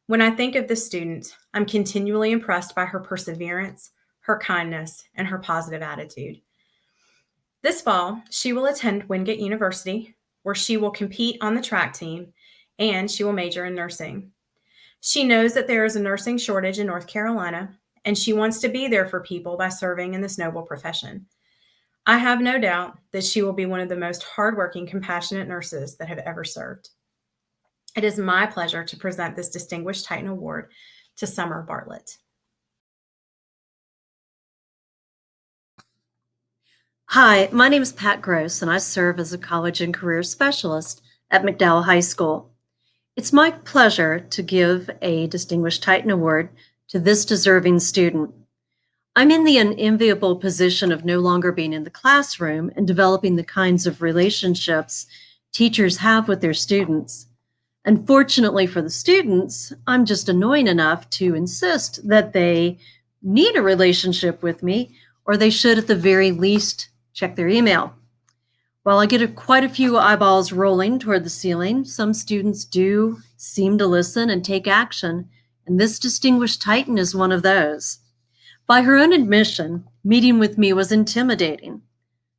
When I think of this student, I'm continually impressed by her perseverance, her kindness, and her positive attitude. This fall, she will attend Wingate University, where she will compete on the track team, and she will major in nursing. She knows that there is a nursing shortage in North Carolina, and she wants to be there for people by serving in this noble profession. I have no doubt that she will be one of the most hardworking, compassionate nurses that have ever served. It is my pleasure to present this Distinguished Titan Award to Summer Bartlett. Hi, my name is Pat Gross, and I serve as a college and career specialist at McDowell High School. It's my pleasure to give a Distinguished Titan Award to this deserving student. I'm in the unenviable position of no longer being in the classroom and developing the kinds of relationships teachers have with their students. Unfortunately for the students, I'm just annoying enough to insist that they need a relationship with me, or they should at the very least check their email. While I get quite a few eyeballs rolling toward the ceiling, some students do seem to listen and take action, and this distinguished Titan is one of those. By her own admission, meeting with me was intimidating.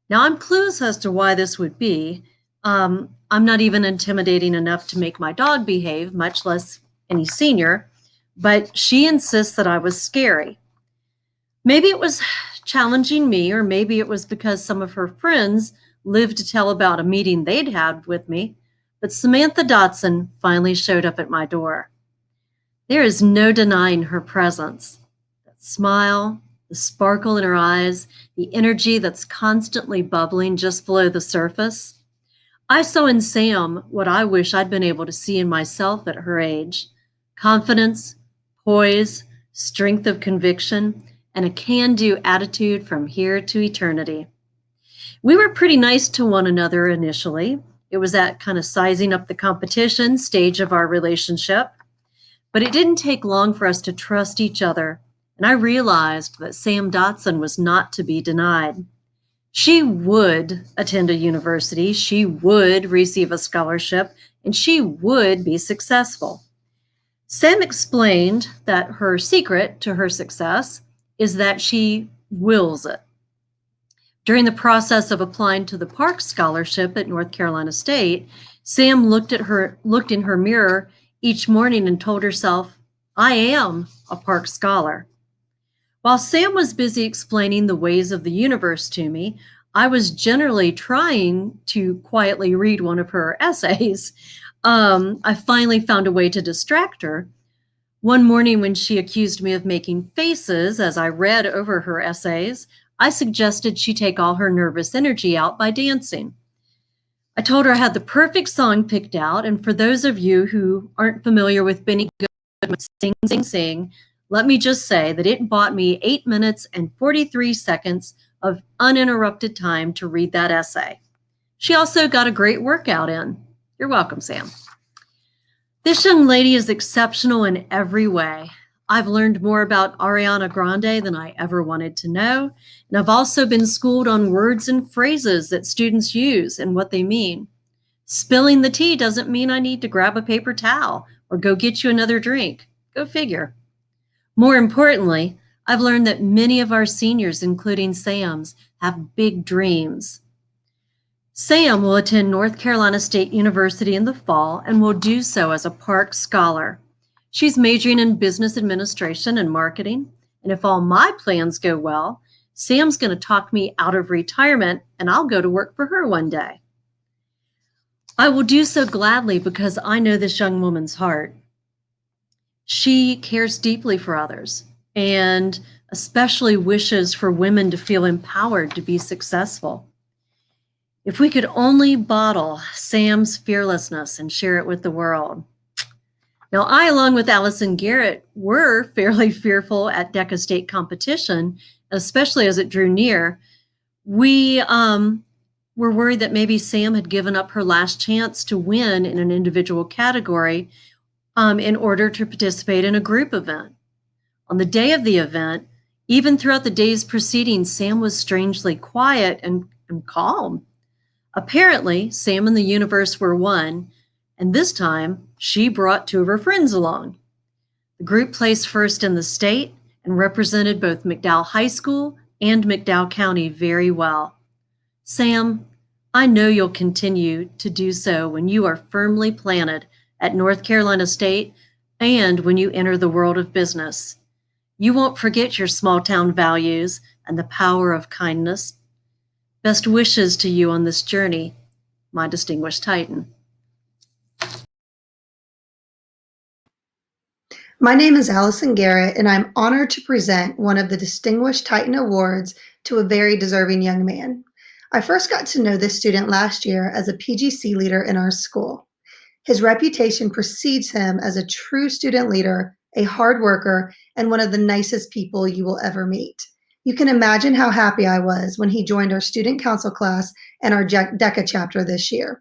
Now, I'm clueless as to why this would be. I'm not even intimidating enough to make my dog behave, much less any senior, but she insists that I was scary. Maybe it was challenging me, or maybe it was because some of her friends lived to tell about a meeting they'd had with me, but Samantha Dotson finally showed up at my door. There is no denying her presence. That smile, the sparkle in her eyes, the energy that's constantly bubbling just below the surface. I saw in Sam what I wish I'd been able to see in myself at her age: confidence, poise, strength of conviction, and a can-do attitude from here to eternity. We were pretty nice to one another initially. It was that kind of sizing up the competition stage of our relationship. But it didn't take long for us to trust each other, and I realized that Sam Dotson was not to be denied. She would attend a university, she would receive a scholarship, and she would be successful. Sam explained that her secret to her success is that she wills it. During the process of applying to the Park Scholarship at North Carolina State, Sam looked in her mirror each morning and told herself, "I am a Park Scholar." While Sam was busy explaining the ways of the universe to me, I was generally trying to quietly read one of her essays. I finally found a way to distract her. One morning when she accused me of making faces as I read over her essays, I suggested she take all her nervous energy out by dancing. I told her I had the perfect song picked out, and for those of you who aren't familiar with Benny Goodman's Sing, Sing, Sing, let me just say that it bought me 8 minutes and 43 seconds of uninterrupted time to read that essay. She also got a great workout in. You're welcome, Sam. This young lady is exceptional in every way. I've learned more about Ariana Grande than I ever wanted to know, and I've also been schooled on words and phrases that students use and what they mean. Spilling the tea doesn't mean I need to grab a paper towel or go get you another drink. Go figure. More importantly, I've learned that many of our seniors, including Sam's, have big dreams. Sam will attend North Carolina State University in the fall and will do so as a Park Scholar. She's majoring in business administration and marketing, and if all my plans go well, Sam's going to talk me out of retirement and I'll go to work for her one day. I will do so gladly because I know this young woman's heart. She cares deeply for others and especially wishes for women to feel empowered to be successful. If we could only bottle Sam's fearlessness and share it with the world. Now, I, along with Allison Garrett, were fairly fearful at DECA State competition, especially as it drew near. We were worried that maybe Sam had given up her last chance to win in an individual category in order to participate in a group event. On the day of the event, even throughout the day's proceedings, Sam was strangely quiet and calm. Apparently, Sam and the universe were one, and this time she brought 2 of her friends along. The group placed first in the state and represented both McDowell High School and McDowell County very well. Sam, I know you'll continue to do so when you are firmly planted at North Carolina State and when you enter the world of business. You won't forget your small town values and the power of kindness. Best wishes to you on this journey, my distinguished Titan. My name is Allison Garrett, and I'm honored to present one of the Distinguished Titan Awards to a very deserving young man. I first got to know this student last year as a PGC leader in our school. His reputation precedes him as a true student leader, a hard worker, and one of the nicest people you will ever meet. You can imagine how happy I was when he joined our student council class and our DECA chapter this year.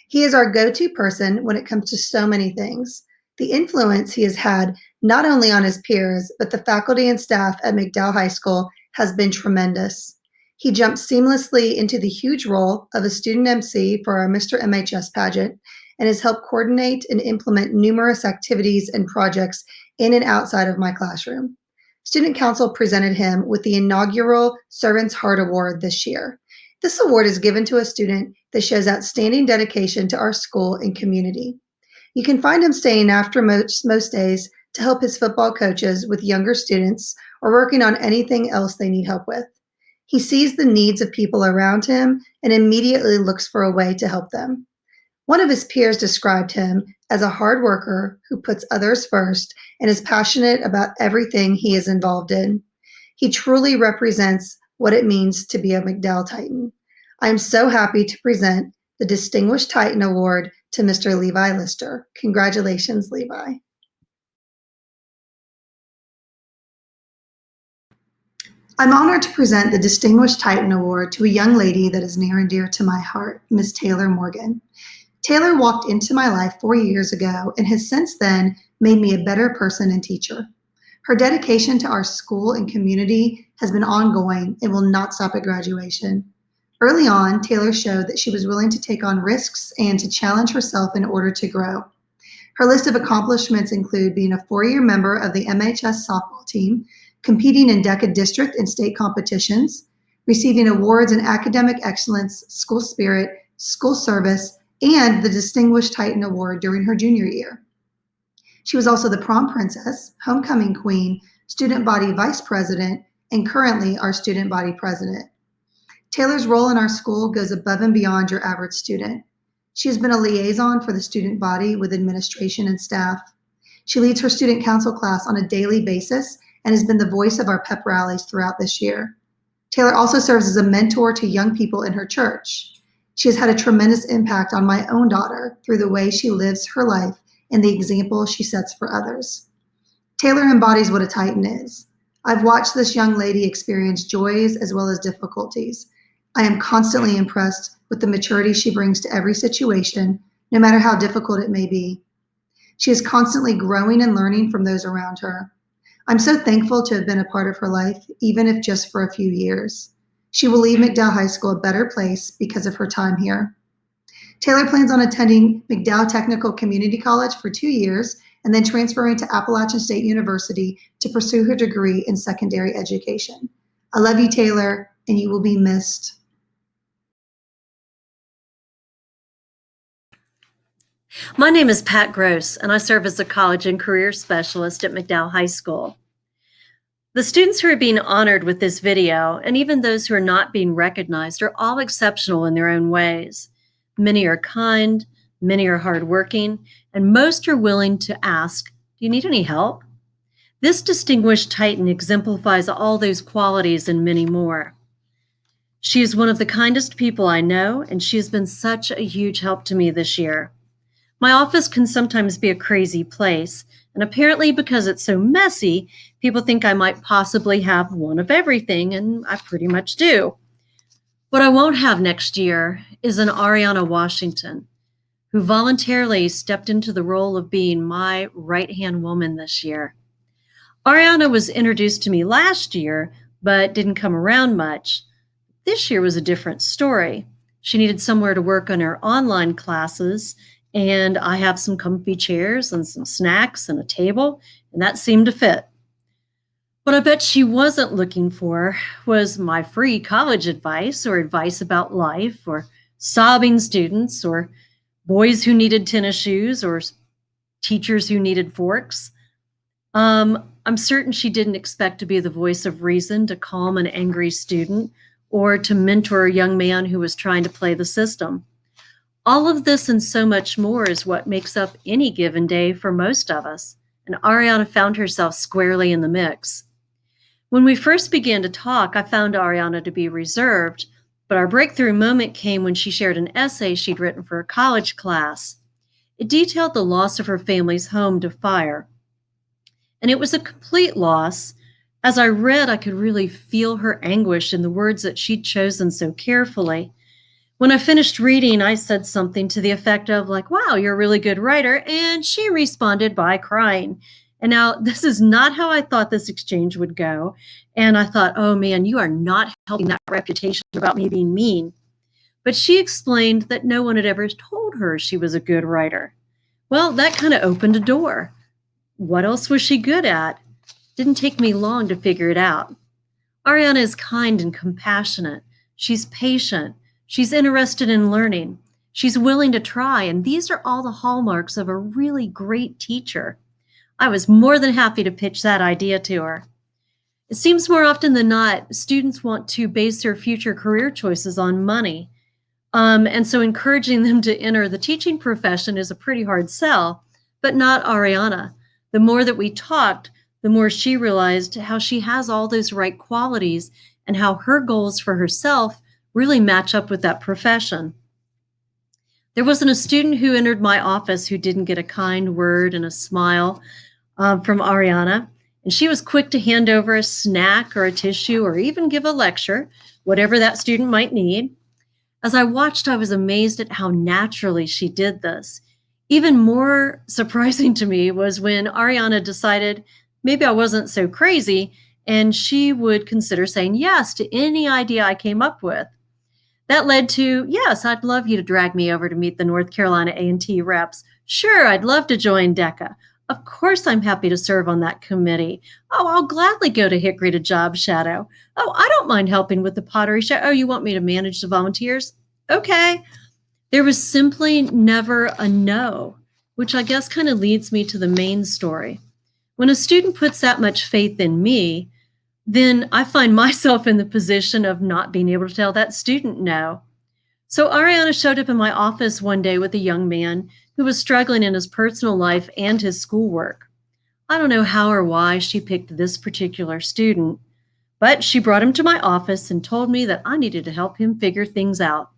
He is our go-to person when it comes to so many things. The influence he has had not only on his peers, but the faculty and staff at McDowell High School has been tremendous. He jumped seamlessly into the huge role of a student MC for our Mr. MHS pageant and has helped coordinate and implement numerous activities and projects in and outside of my classroom. Student Council presented him with the inaugural Servant's Heart Award this year. This award is given to a student that shows outstanding dedication to our school and community. You can find him staying after most days to help his football coaches with younger students or working on anything else they need help with. He sees the needs of people around him and immediately looks for a way to help them. One of his peers described him as a hard worker who puts others first and is passionate about everything he is involved in. He truly represents what it means to be a McDowell Titan. I am so happy to present the Distinguished Titan Award to Mr. Levi Lister. Congratulations, Levi. I'm honored to present the Distinguished Titan Award to a young lady that is near and dear to my heart, Ms. Taylor Morgan. Taylor walked into my life 4 years ago and has since then made me a better person and teacher. Her dedication to our school and community has been ongoing and will not stop at graduation. Early on, Taylor showed that she was willing to take on risks and to challenge herself in order to grow. Her list of accomplishments include being a 4-year member of the MHS softball team, competing in DECA district and state competitions, receiving awards in academic excellence, school spirit, school service, and the Distinguished Titan Award during her junior year. She was also the prom princess, homecoming queen, student body vice president, and currently our student body president. Taylor's role in our school goes above and beyond your average student. She has been a liaison for the student body with administration and staff. She leads her student council class on a daily basis and has been the voice of our pep rallies throughout this year. Taylor also serves as a mentor to young people in her church. She has had a tremendous impact on my own daughter through the way she lives her life and the example she sets for others. Taylor embodies what a Titan is. I've watched this young lady experience joys as well as difficulties. I am constantly impressed with the maturity she brings to every situation, no matter how difficult it may be. She is constantly growing and learning from those around her. I'm so thankful to have been a part of her life, even if just for a few years. She will leave McDowell High School a better place because of her time here. Taylor plans on attending McDowell Technical Community College for 2 years and then transferring to Appalachian State University to pursue her degree in secondary education. I love you, Taylor, and you will be missed. My name is Pat Gross, and I serve as a college and career specialist at McDowell High School. The students who are being honored with this video, and even those who are not being recognized, are all exceptional in their own ways. Many are kind, many are hardworking, and most are willing to ask, "Do you need any help?" This distinguished Titan exemplifies all those qualities and many more. She is one of the kindest people I know, and she has been such a huge help to me this year. My office can sometimes be a crazy place, and apparently because it's so messy, people think I might possibly have one of everything, and I pretty much do. What I won't have next year is an Ariana Washington, who voluntarily stepped into the role of being my right-hand woman this year. Ariana was introduced to me last year, but didn't come around much. This year was a different story. She needed somewhere to work on her online classes, and I have some comfy chairs and some snacks and a table, and that seemed to fit. What I bet she wasn't looking for was my free college advice or advice about life or sobbing students or boys who needed tennis shoes or teachers who needed forks. I'm certain she didn't expect to be the voice of reason to calm an angry student or to mentor a young man who was trying to play the system. All of this and so much more is what makes up any given day for most of us, and Ariana found herself squarely in the mix. When we first began to talk, I found Ariana to be reserved, but our breakthrough moment came when she shared an essay she'd written for a college class. It detailed the loss of her family's home to fire, and it was a complete loss. As I read, I could really feel her anguish in the words that she'd chosen so carefully. When I finished reading, I said something to the effect of like, "Wow, you're a really good writer." And she responded by crying. And now this is not how I thought this exchange would go. And I thought, oh man, you are not helping that reputation about me being mean. But she explained that no one had ever told her she was a good writer. Well, that kind of opened a door. What else was she good at? Didn't take me long to figure it out. Ariana is kind and compassionate. She's patient. She's interested in learning. She's willing to try, and these are all the hallmarks of a really great teacher. I was more than happy to pitch that idea to her. It seems more often than not, students want to base their future career choices on money. And so encouraging them to enter the teaching profession is a pretty hard sell, but not Ariana. The more that we talked, the more she realized how she has all those right qualities and how her goals for herself really match up with that profession. There wasn't a student who entered my office who didn't get a kind word and a smile from Ariana. And she was quick to hand over a snack or a tissue or even give a lecture, whatever that student might need. As I watched, I was amazed at how naturally she did this. Even more surprising to me was when Ariana decided maybe I wasn't so crazy and she would consider saying yes to any idea I came up with. That led to, yes, I'd love you to drag me over to meet the North Carolina A&T reps. Sure, I'd love to join DECA. Of course, I'm happy to serve on that committee. Oh, I'll gladly go to Hickory to job shadow. Oh, I don't mind helping with the pottery show. Oh, you want me to manage the volunteers? Okay. There was simply never a no, which I guess kind of leads me to the main story. When a student puts that much faith in me, then I find myself in the position of not being able to tell that student no. So Ariana showed up in my office one day with a young man who was struggling in his personal life and his schoolwork. I don't know how or why she picked this particular student, but she brought him to my office and told me that I needed to help him figure things out.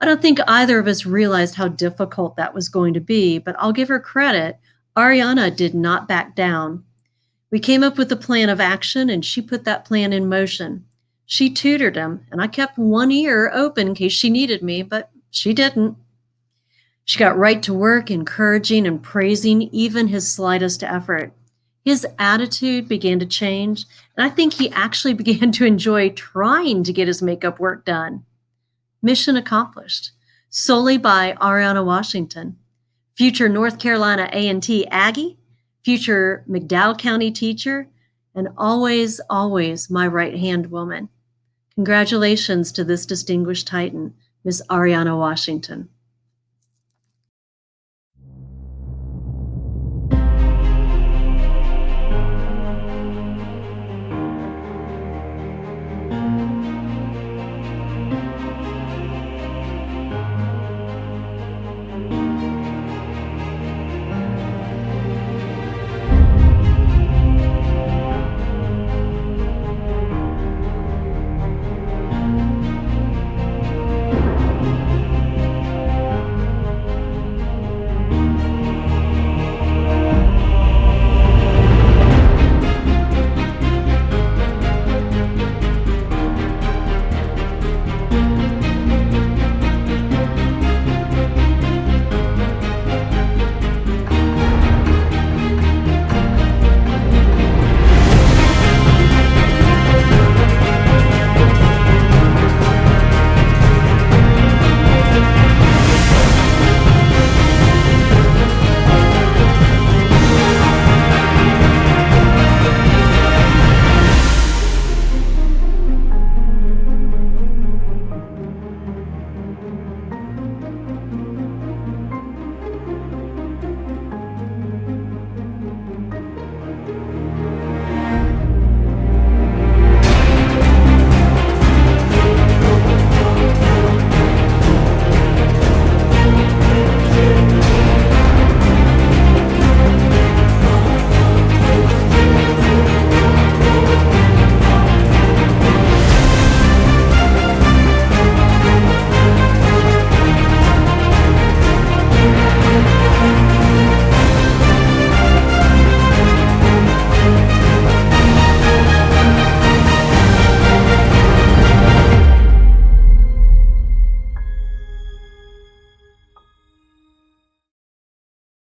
I don't think either of us realized how difficult that was going to be, but I'll give her credit. Ariana did not back down. We came up with a plan of action and she put that plan in motion. She tutored him, and I kept one ear open in case she needed me, but she didn't. She got right to work, encouraging and praising even his slightest effort. His attitude began to change, and I think he actually began to enjoy trying to get his makeup work done. Mission accomplished, solely by Ariana Washington, future North Carolina A&T Aggie, future McDowell County teacher, and always, always my right-hand woman. Congratulations to this distinguished Titan, Miss Ariana Washington.